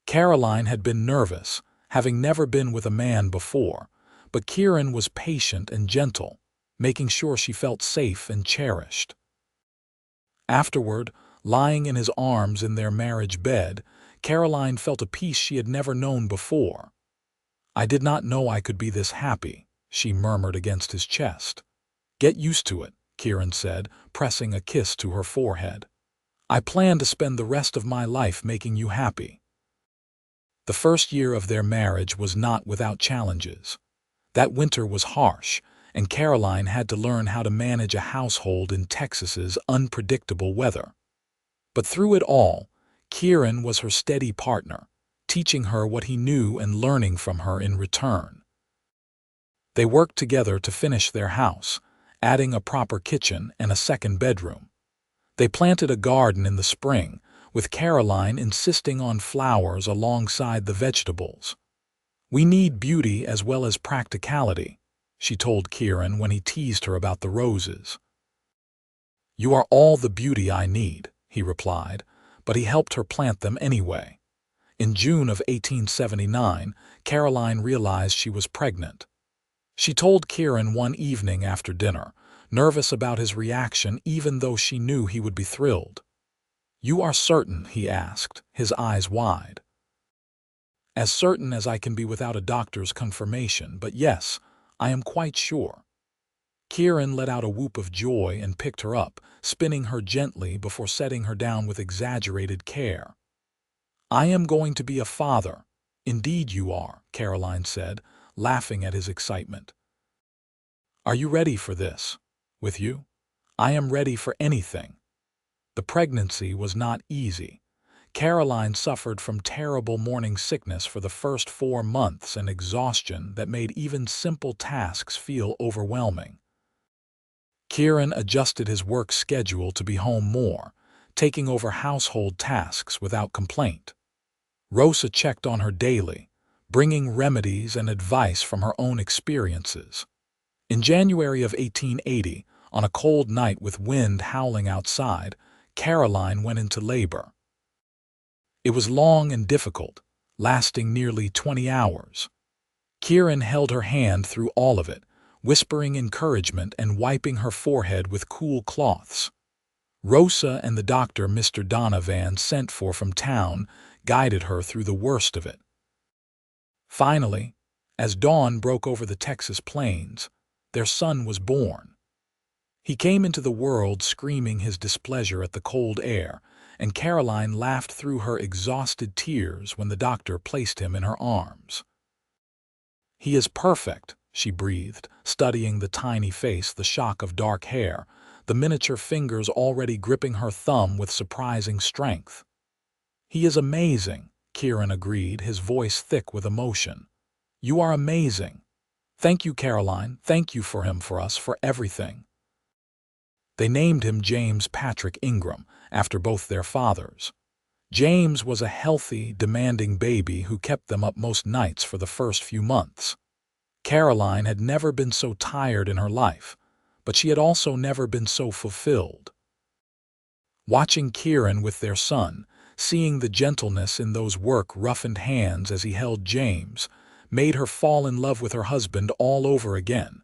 Caroline had been nervous, having never been with a man before, but Kieran was patient and gentle, making sure she felt safe and cherished. Afterward, lying in his arms in their marriage bed, Caroline felt a peace she had never known before. I did not know I could be this happy, she murmured against his chest. Get used to it, Kieran said, pressing a kiss to her forehead. I plan to spend the rest of my life making you happy. The first year of their marriage was not without challenges. That winter was harsh, and Caroline had to learn how to manage a household in Texas's unpredictable weather. But through it all, Kieran was her steady partner, teaching her what he knew and learning from her in return. They worked together to finish their house, adding a proper kitchen and a second bedroom. They planted a garden in the spring, with Caroline insisting on flowers alongside the vegetables. We need beauty as well as practicality, she told Kieran when he teased her about the roses. "You are all the beauty I need," he replied, but he helped her plant them anyway. In June of 1879, Caroline realized she was pregnant. She told Kieran one evening after dinner, nervous about his reaction even though she knew he would be thrilled. "You are certain?" he asked, his eyes wide. "As certain as I can be without a doctor's confirmation, but yes, I am quite sure." Kieran let out a whoop of joy and picked her up, spinning her gently before setting her down with exaggerated care. "I am going to be a father." "Indeed you are," Caroline said, laughing at his excitement. "Are you ready for this?" "With you? I am ready for anything." The pregnancy was not easy. Caroline suffered from terrible morning sickness for the first 4 months and exhaustion that made even simple tasks feel overwhelming. Kieran adjusted his work schedule to be home more, taking over household tasks without complaint. Rosa checked on her daily, bringing remedies and advice from her own experiences. In January of 1880, on a cold night with wind howling outside, Caroline went into labor. It was long and difficult, lasting nearly 20 hours. Kieran held her hand through all of it, whispering encouragement and wiping her forehead with cool cloths. Rosa and the doctor Mr. Donovan sent for from town guided her through the worst of it. Finally, as dawn broke over the Texas plains, their son was born. He came into the world screaming his displeasure at the cold air, and Caroline laughed through her exhausted tears when the doctor placed him in her arms. "He is perfect," she breathed, studying the tiny face, the shock of dark hair, the miniature fingers already gripping her thumb with surprising strength. "He is amazing," Kieran agreed, his voice thick with emotion. "You are amazing. Thank you, Caroline. Thank you for him, for us, for everything." They named him James Patrick Ingram, after both their fathers. James was a healthy, demanding baby who kept them up most nights for the first few months. Caroline had never been so tired in her life, but she had also never been so fulfilled. Watching Kieran with their son, seeing the gentleness in those work-roughened hands as he held James, made her fall in love with her husband all over again.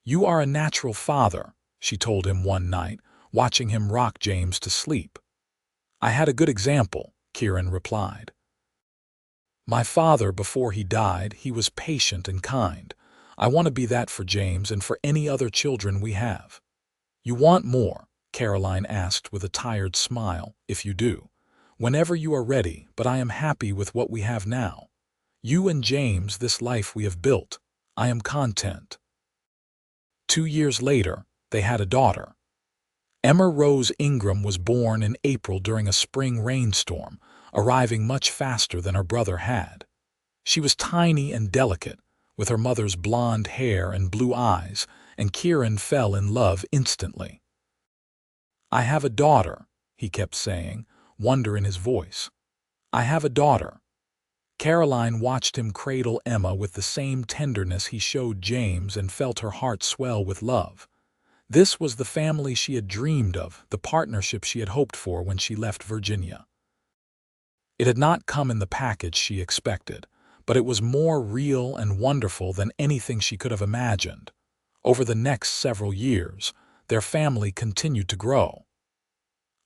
"You are a natural father," she told him one night, watching him rock James to sleep. "I had a good example," Kieran replied. "My father, before he died, he was patient and kind. I want to be that for James and for any other children we have." "You want more?" Caroline asked with a tired smile. "If you do. Whenever you are ready, but I am happy with what we have now. You and James, this life we have built. I am content." 2 years later, they had a daughter. Emma Rose Ingram was born in April during a spring rainstorm, arriving much faster than her brother had. She was tiny and delicate, with her mother's blonde hair and blue eyes, and Kieran fell in love instantly. "I have a daughter," he kept saying, wonder in his voice. "I have a daughter." Caroline watched him cradle Emma with the same tenderness he showed James and felt her heart swell with love. This was the family she had dreamed of, the partnership she had hoped for when she left Virginia. It had not come in the package she expected, but it was more real and wonderful than anything she could have imagined. Over the next several years, their family continued to grow.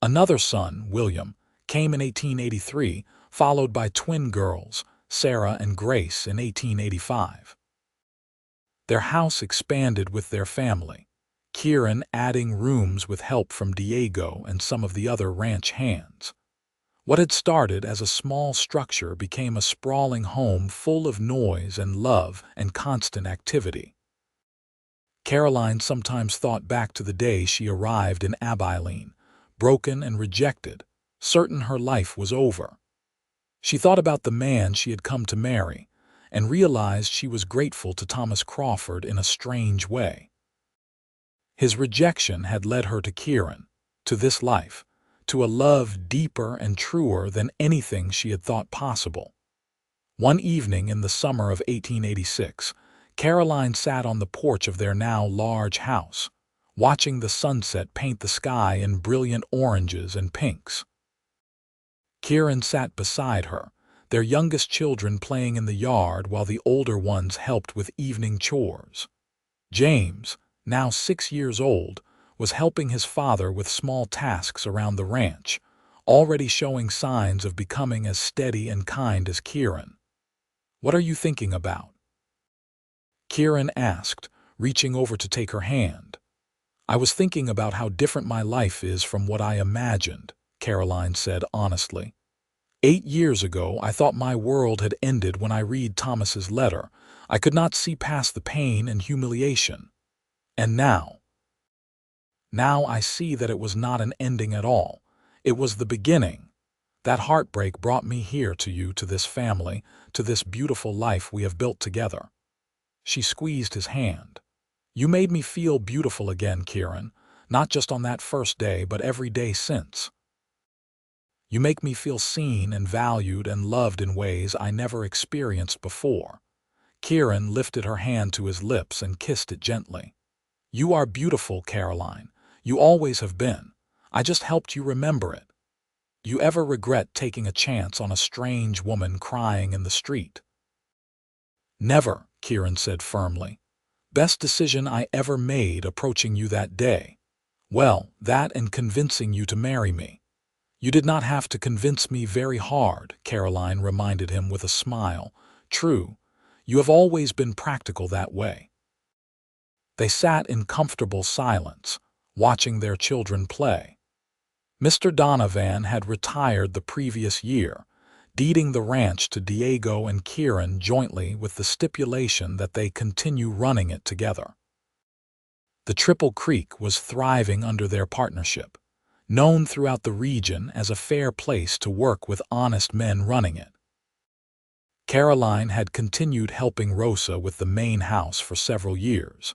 Another son, William, came in 1883, followed by twin girls, Sarah and Grace, in 1885. Their house expanded with their family, Kieran adding rooms with help from Diego and some of the other ranch hands. What had started as a small structure became a sprawling home full of noise and love and constant activity. Caroline sometimes thought back to the day she arrived in Abilene, broken and rejected, certain her life was over. She thought about the man she had come to marry, and realized she was grateful to Thomas Crawford in a strange way. His rejection had led her to Kieran, to this life, to a love deeper and truer than anything she had thought possible. One evening in the summer of 1886, Caroline sat on the porch of their now large house, watching the sunset paint the sky in brilliant oranges and pinks. Kieran sat beside her, their youngest children playing in the yard while the older ones helped with evening chores. James, now 6 years old, was helping his father with small tasks around the ranch, already showing signs of becoming as steady and kind as Kieran. "What are you thinking about?" Kieran asked, reaching over to take her hand. "I was thinking about how different my life is from what I imagined," Caroline said honestly. 8 years ago, I thought my world had ended when I read Thomas's letter. I could not see past the pain and humiliation. And now I see that it was not an ending at all. It was the beginning. That heartbreak brought me here to you, to this family, to this beautiful life we have built together." She squeezed his hand. "You made me feel beautiful again, Kieran, not just on that first day, but every day since. You make me feel seen and valued and loved in ways I never experienced before." Kieran lifted her hand to his lips and kissed it gently. "You are beautiful, Caroline. You always have been. I just helped you remember it. You ever regret taking a chance on a strange woman crying in the street?" "Never," Kieran said firmly. "Best decision I ever made approaching you that day. Well, that and convincing you to marry me." "You did not have to convince me very hard," Caroline reminded him with a smile. "True, you have always been practical that way." They sat in comfortable silence, watching their children play. Mr. Donovan had retired the previous year, deeding the ranch to Diego and Kieran jointly with the stipulation that they continue running it together. The Triple Creek was thriving under their partnership, known throughout the region as a fair place to work with honest men running it. Caroline had continued helping Rosa with the main house for several years,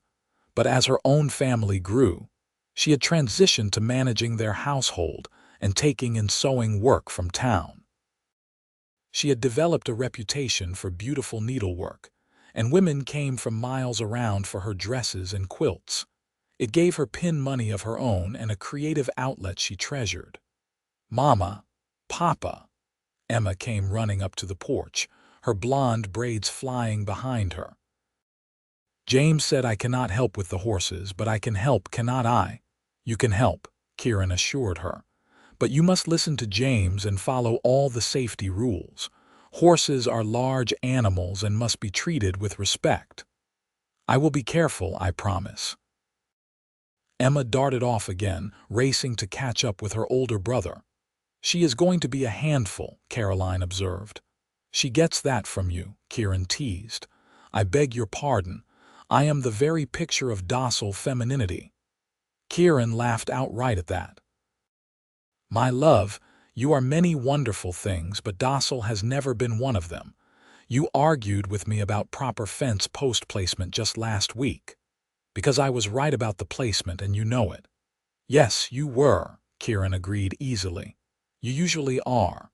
but as her own family grew, she had transitioned to managing their household and taking in sewing work from town. She had developed a reputation for beautiful needlework, and women came from miles around for her dresses and quilts. It gave her pin money of her own and a creative outlet she treasured. "Mama, Papa," Emma came running up to the porch, her blonde braids flying behind her. "James said I cannot help with the horses, but I can help, cannot I?" "You can help," Kieran assured her. "But you must listen to James and follow all the safety rules. Horses are large animals and must be treated with respect." "I will be careful, I promise." Emma darted off again, racing to catch up with her older brother. "She is going to be a handful," Caroline observed. "She gets that from you," Kieran teased. "I beg your pardon. I am the very picture of docile femininity." Kieran laughed outright at that. "My love, you are many wonderful things, but docile has never been one of them. You argued with me about proper fence post placement just last week. Because I was right about the placement and you know it." "Yes, you were," Kieran agreed easily. "You usually are.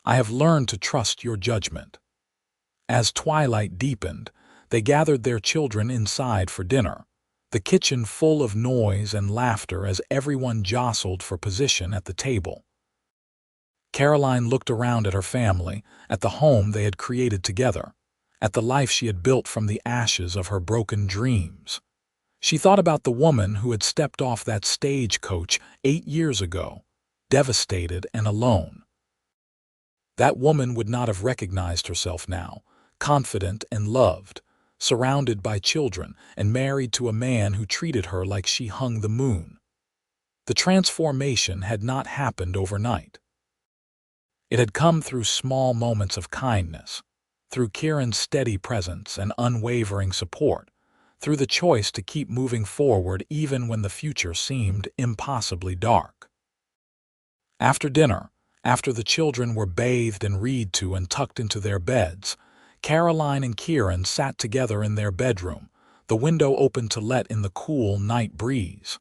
I have learned to trust your judgment." As twilight deepened, they gathered their children inside for dinner, the kitchen full of noise and laughter as everyone jostled for position at the table. Caroline looked around at her family, at the home they had created together, at the life she had built from the ashes of her broken dreams. She thought about the woman who had stepped off that stagecoach 8 years ago, devastated and alone. That woman would not have recognized herself now, confident and loved, surrounded by children and married to a man who treated her like she hung the moon. The transformation had not happened overnight. It had come through small moments of kindness, through Kieran's steady presence and unwavering support, through the choice to keep moving forward even when the future seemed impossibly dark. After dinner, after the children were bathed and read to and tucked into their beds, Caroline and Kieran sat together in their bedroom, the window open to let in the cool night breeze.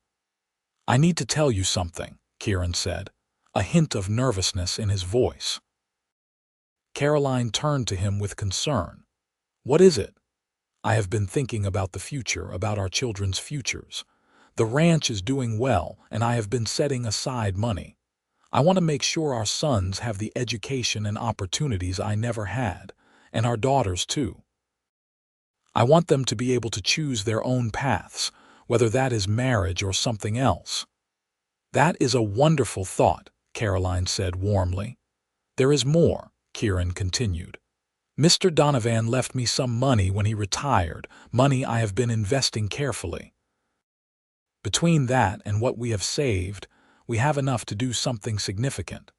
"I need to tell you something," Kieran said, a hint of nervousness in his voice. Caroline turned to him with concern. "What is it?" "I have been thinking about the future, about our children's futures. The ranch is doing well, and I have been setting aside money. I want to make sure our sons have the education and opportunities I never had, and our daughters too. I want them to be able to choose their own paths, whether that is marriage or something else." "That is a wonderful thought," Caroline said warmly. "There is more," Kieran continued. "Mr. Donovan left me some money when he retired, money I have been investing carefully. Between that and what we have saved, we have enough to do something significant.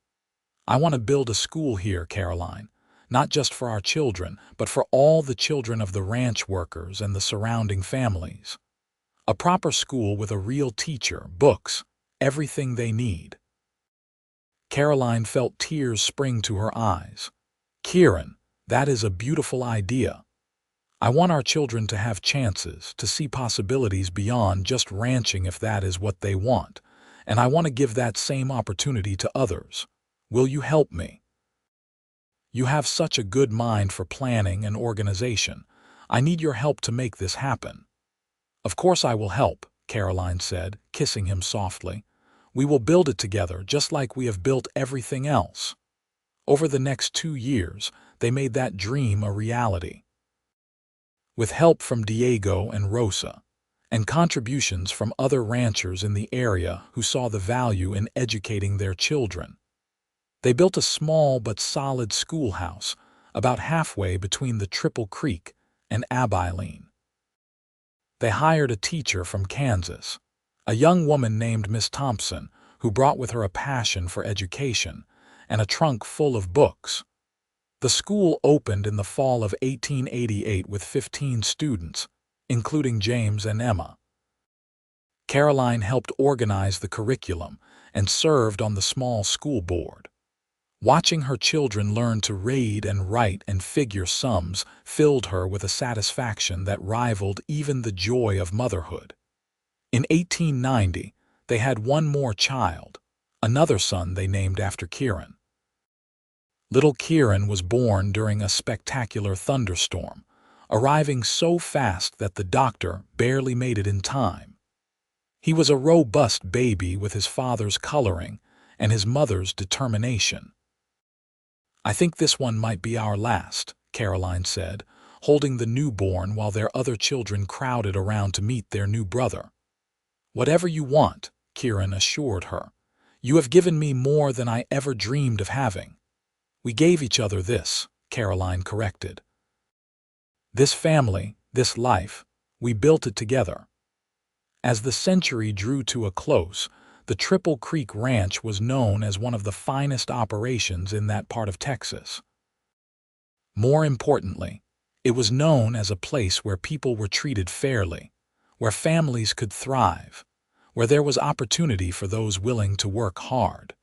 I want to build a school here, Caroline, not just for our children, but for all the children of the ranch workers and the surrounding families. A proper school with a real teacher, books, everything they need." Caroline felt tears spring to her eyes. "Kieran, that is a beautiful idea. I want our children to have chances, to see possibilities beyond just ranching if that is what they want, and I want to give that same opportunity to others. Will you help me? You have such a good mind for planning and organization. I need your help to make this happen." "Of course I will help," Caroline said, kissing him softly. "We will build it together just like we have built everything else." Over the next 2 years, they made that dream a reality. With help from Diego and Rosa, and contributions from other ranchers in the area who saw the value in educating their children, they built a small but solid schoolhouse about halfway between the Triple Creek and Abilene. They hired a teacher from Kansas, a young woman named Miss Thompson, who brought with her a passion for education and a trunk full of books. The school opened in the fall of 1888 with 15 students, including James and Emma. Caroline helped organize the curriculum and served on the small school board. Watching her children learn to read and write and figure sums filled her with a satisfaction that rivaled even the joy of motherhood. In 1890, they had one more child, another son they named after Kieran. Little Kieran was born during a spectacular thunderstorm, arriving so fast that the doctor barely made it in time. He was a robust baby with his father's coloring and his mother's determination. "I think this one might be our last," Caroline said, holding the newborn while their other children crowded around to meet their new brother. "Whatever you want," Kieran assured her. "You have given me more than I ever dreamed of having." "We gave each other this," Caroline corrected. "This family, this life, we built it together." As the century drew to a close, the Triple Creek Ranch was known as one of the finest operations in that part of Texas. More importantly, it was known as a place where people were treated fairly, where families could thrive, where there was opportunity for those willing to work hard.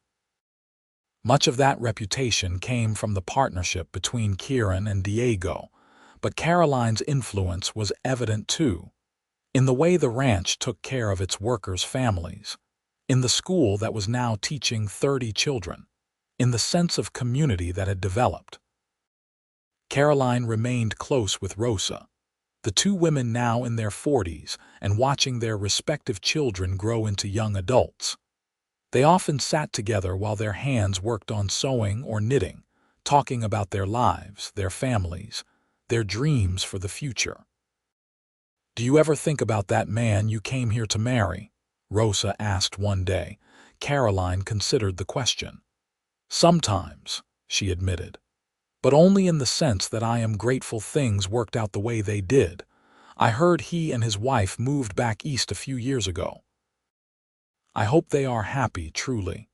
Much of that reputation came from the partnership between Kieran and Diego, but Caroline's influence was evident too, in the way the ranch took care of its workers' families, in the school that was now teaching 30 children, in the sense of community that had developed. Caroline remained close with Rosa, the two women now in their 40s and watching their respective children grow into young adults. They often sat together while their hands worked on sewing or knitting, talking about their lives, their families, their dreams for the future. "Do you ever think about that man you came here to marry?" Rosa asked one day. Caroline considered the question. "Sometimes," she admitted, "but only in the sense that I am grateful things worked out the way they did. I heard he and his wife moved back east a few years ago. I hope they are happy, truly.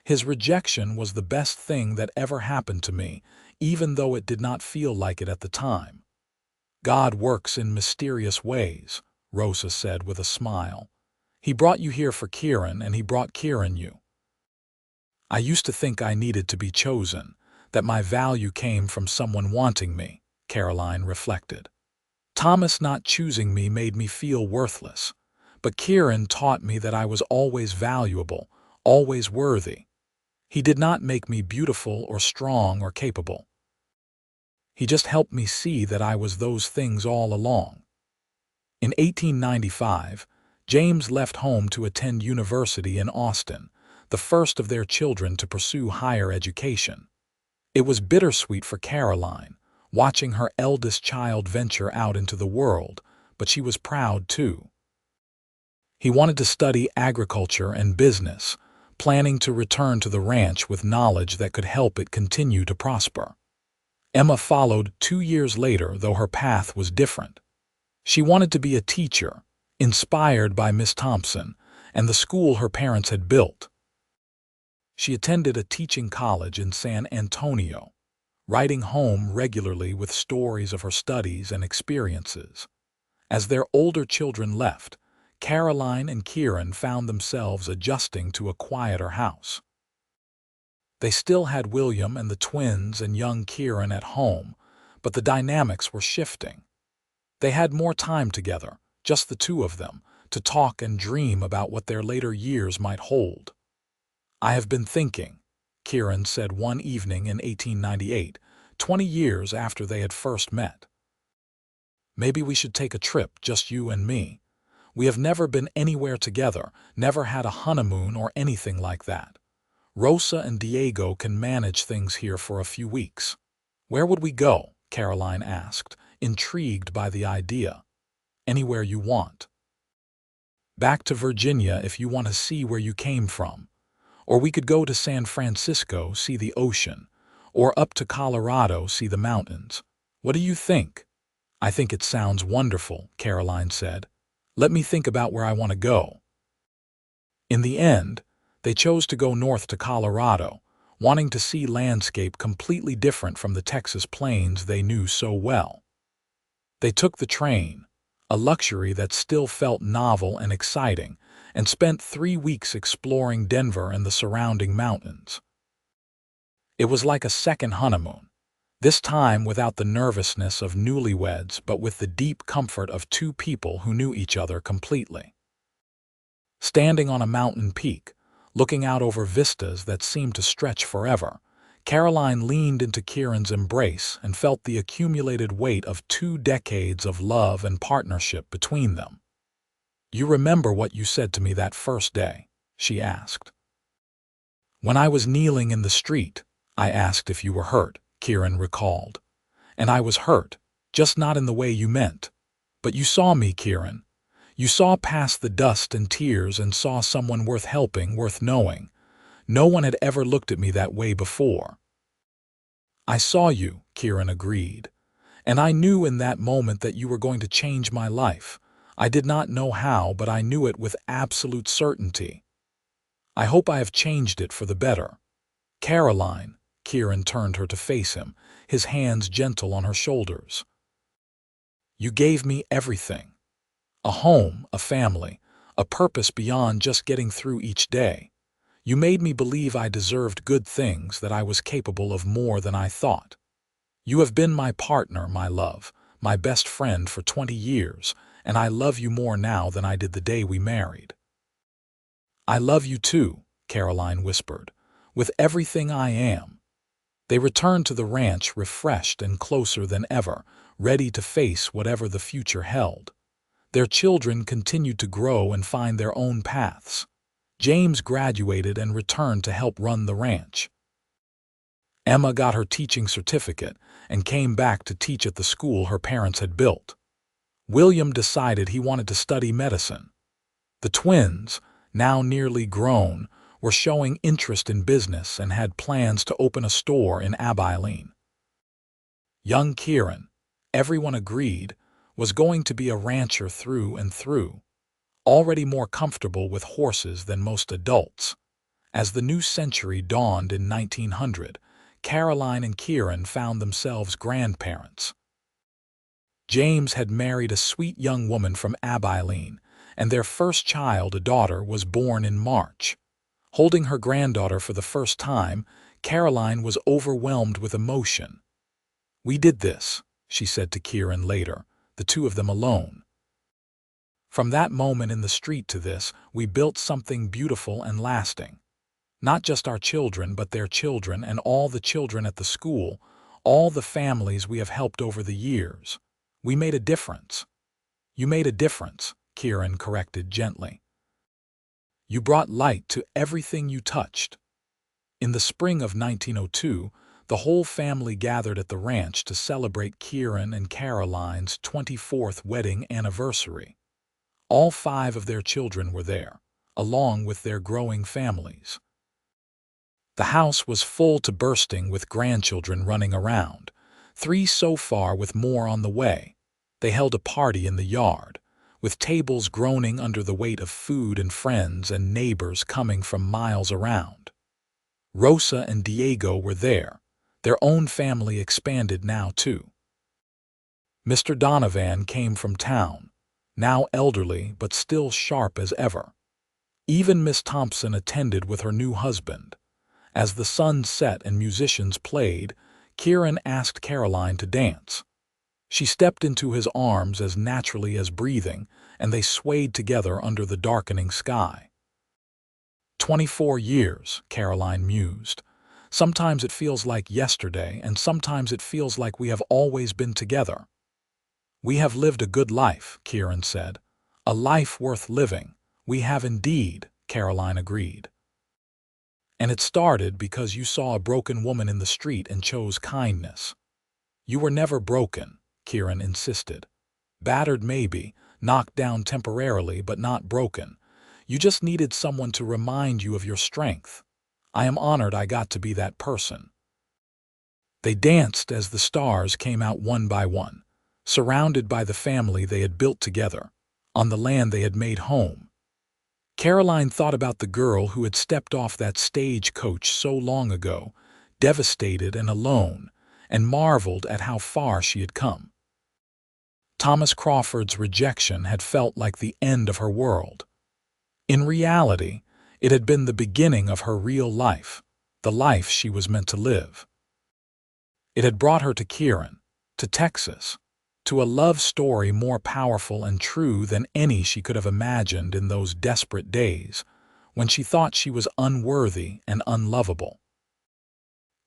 His rejection was the best thing that ever happened to me, even though it did not feel like it at the time." "God works in mysterious ways," Rosa said with a smile. "He brought you here for Kieran, and he brought Kieran you." "I used to think I needed to be chosen, that my value came from someone wanting me," Caroline reflected. "Thomas not choosing me made me feel worthless. But Kieran taught me that I was always valuable, always worthy. He did not make me beautiful or strong or capable. He just helped me see that I was those things all along." In 1895, James left home to attend university in Austin, the first of their children to pursue higher education. It was bittersweet for Caroline, watching her eldest child venture out into the world, but she was proud too. He wanted to study agriculture and business, planning to return to the ranch with knowledge that could help it continue to prosper. Emma followed 2 years later, though her path was different. She wanted to be a teacher, inspired by Miss Thompson and the school her parents had built. She attended a teaching college in San Antonio, writing home regularly with stories of her studies and experiences. As their older children left, Caroline and Kieran found themselves adjusting to a quieter house. They still had William and the twins and young Kieran at home, but the dynamics were shifting. They had more time together, just the two of them, to talk and dream about what their later years might hold. "I have been thinking," Kieran said one evening in 1898, 20 years after they had first met. "Maybe we should take a trip, just you and me. We have never been anywhere together, never had a honeymoon or anything like that. Rosa and Diego can manage things here for a few weeks." "Where would we go?" Caroline asked, intrigued by the idea. "Anywhere you want. Back to Virginia if you want to see where you came from. Or we could go to San Francisco, see the ocean. Or up to Colorado, see the mountains. What do you think?" "I think it sounds wonderful," Caroline said. "Let me think about where I want to go." In the end, they chose to go north to Colorado, wanting to see landscape completely different from the Texas plains they knew so well. They took the train, a luxury that still felt novel and exciting, and spent 3 weeks exploring Denver and the surrounding mountains. It was like a second honeymoon, this time without the nervousness of newlyweds but with the deep comfort of two people who knew each other completely. Standing on a mountain peak, looking out over vistas that seemed to stretch forever, Caroline leaned into Kieran's embrace and felt the accumulated weight of 2 decades of love and partnership between them. "You remember what you said to me that first day?" she asked. "When I was kneeling in the street, I asked if you were hurt," Kieran recalled. "And I was hurt, just not in the way you meant. But you saw me, Kieran. You saw past the dust and tears and saw someone worth helping, worth knowing. No one had ever looked at me that way before." "I saw you," Kieran agreed. "And I knew in that moment that you were going to change my life. I did not know how, but I knew it with absolute certainty. I hope I have changed it for the better." "Caroline," Kieran turned her to face him, his hands gentle on her shoulders. "You gave me everything. A home, a family, a purpose beyond just getting through each day. You made me believe I deserved good things, that I was capable of more than I thought. You have been my partner, my love, my best friend for 20 years, and I love you more now than I did the day we married." "I love you too," Caroline whispered, "with everything I am." They returned to the ranch refreshed and closer than ever, ready to face whatever the future held. Their children continued to grow and find their own paths. James graduated and returned to help run the ranch. Emma got her teaching certificate and came back to teach at the school her parents had built. William decided he wanted to study medicine. The twins, now nearly grown, were showing interest in business and had plans to open a store in Abilene. Young Kieran, everyone agreed, was going to be a rancher through and through, already more comfortable with horses than most adults. As the new century dawned in 1900, Caroline and Kieran found themselves grandparents. James had married a sweet young woman from Abilene, and their first child, a daughter, was born in March. Holding her granddaughter for the first time, Caroline was overwhelmed with emotion. "We did this," she said to Kieran later, the two of them alone. "From that moment in the street to this, we built something beautiful and lasting. Not just our children, but their children and all the children at the school, all the families we have helped over the years. We made a difference." "You made a difference," Kieran corrected gently. You brought light to everything you touched. In the spring of 1902, the whole family gathered at the ranch to celebrate Kieran and Caroline's 24th wedding anniversary. All 5 of their children were there, along with their growing families. The house was full to bursting with grandchildren running around, 3 so far with more on the way. They held a party in the yard, with tables groaning under the weight of food and friends and neighbors coming from miles around. Rosa and Diego were there, their own family expanded now too. Mr. Donovan came from town, now elderly but still sharp as ever. Even Miss Thompson attended with her new husband. As the sun set and musicians played, Kieran asked Caroline to dance. She stepped into his arms as naturally as breathing, and they swayed together under the darkening sky. 24 years, Caroline mused. Sometimes it feels like yesterday, and sometimes it feels like we have always been together. We have lived a good life, Kieran said. A life worth living. We have indeed, Caroline agreed. And it started because you saw a broken woman in the street and chose kindness. You were never broken, Kieran insisted. Battered maybe, knocked down temporarily, but not broken. You just needed someone to remind you of your strength. I am honored I got to be that person. They danced as the stars came out one by one, surrounded by the family they had built together, on the land they had made home. Caroline thought about the girl who had stepped off that stagecoach so long ago, devastated and alone, and marveled at how far she had come. Thomas Crawford's rejection had felt like the end of her world. In reality, it had been the beginning of her real life, the life she was meant to live. It had brought her to Kieran, to Texas, to a love story more powerful and true than any she could have imagined in those desperate days, when she thought she was unworthy and unlovable.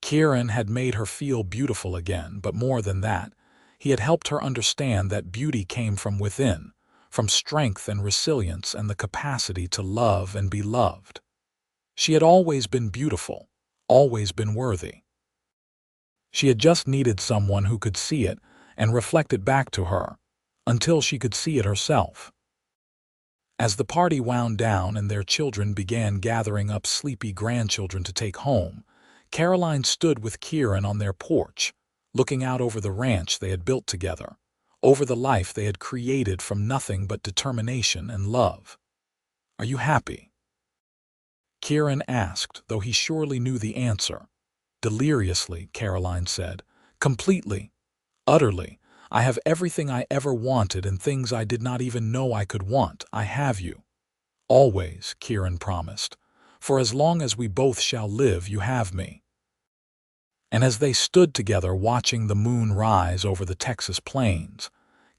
Kieran had made her feel beautiful again, but more than that, he had helped her understand that beauty came from within, from strength and resilience and the capacity to love and be loved. She had always been beautiful, always been worthy. She had just needed someone who could see it and reflect it back to her, until she could see it herself. As the party wound down and their children began gathering up sleepy grandchildren to take home, Caroline stood with Kieran on their porch, looking out over the ranch they had built together, over the life they had created from nothing but determination and love. "Are you happy?" Kieran asked, though he surely knew the answer. Deliriously, Caroline said. "Completely. Utterly. I have everything I ever wanted and things I did not even know I could want. I have you." "Always," Kieran promised. "For as long as we both shall live, you have me." And as they stood together watching the moon rise over the Texas plains,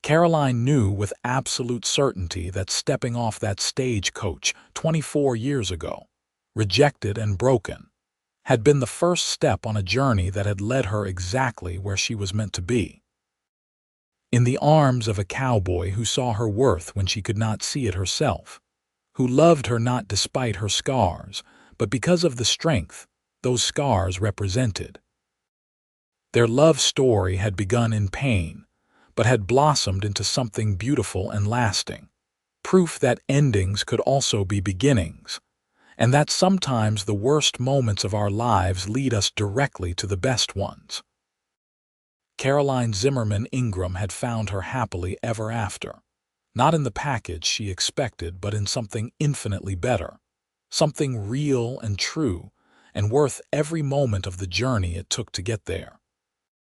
Caroline knew with absolute certainty that stepping off that stagecoach 24 years ago, rejected and broken, had been the first step on a journey that had led her exactly where she was meant to be. In the arms of a cowboy who saw her worth when she could not see it herself, who loved her not despite her scars, but because of the strength those scars represented. Their love story had begun in pain, but had blossomed into something beautiful and lasting, proof that endings could also be beginnings, and that sometimes the worst moments of our lives lead us directly to the best ones. Caroline Zimmerman Ingram had found her happily ever after, not in the package she expected, but in something infinitely better, something real and true, and worth every moment of the journey it took to get there.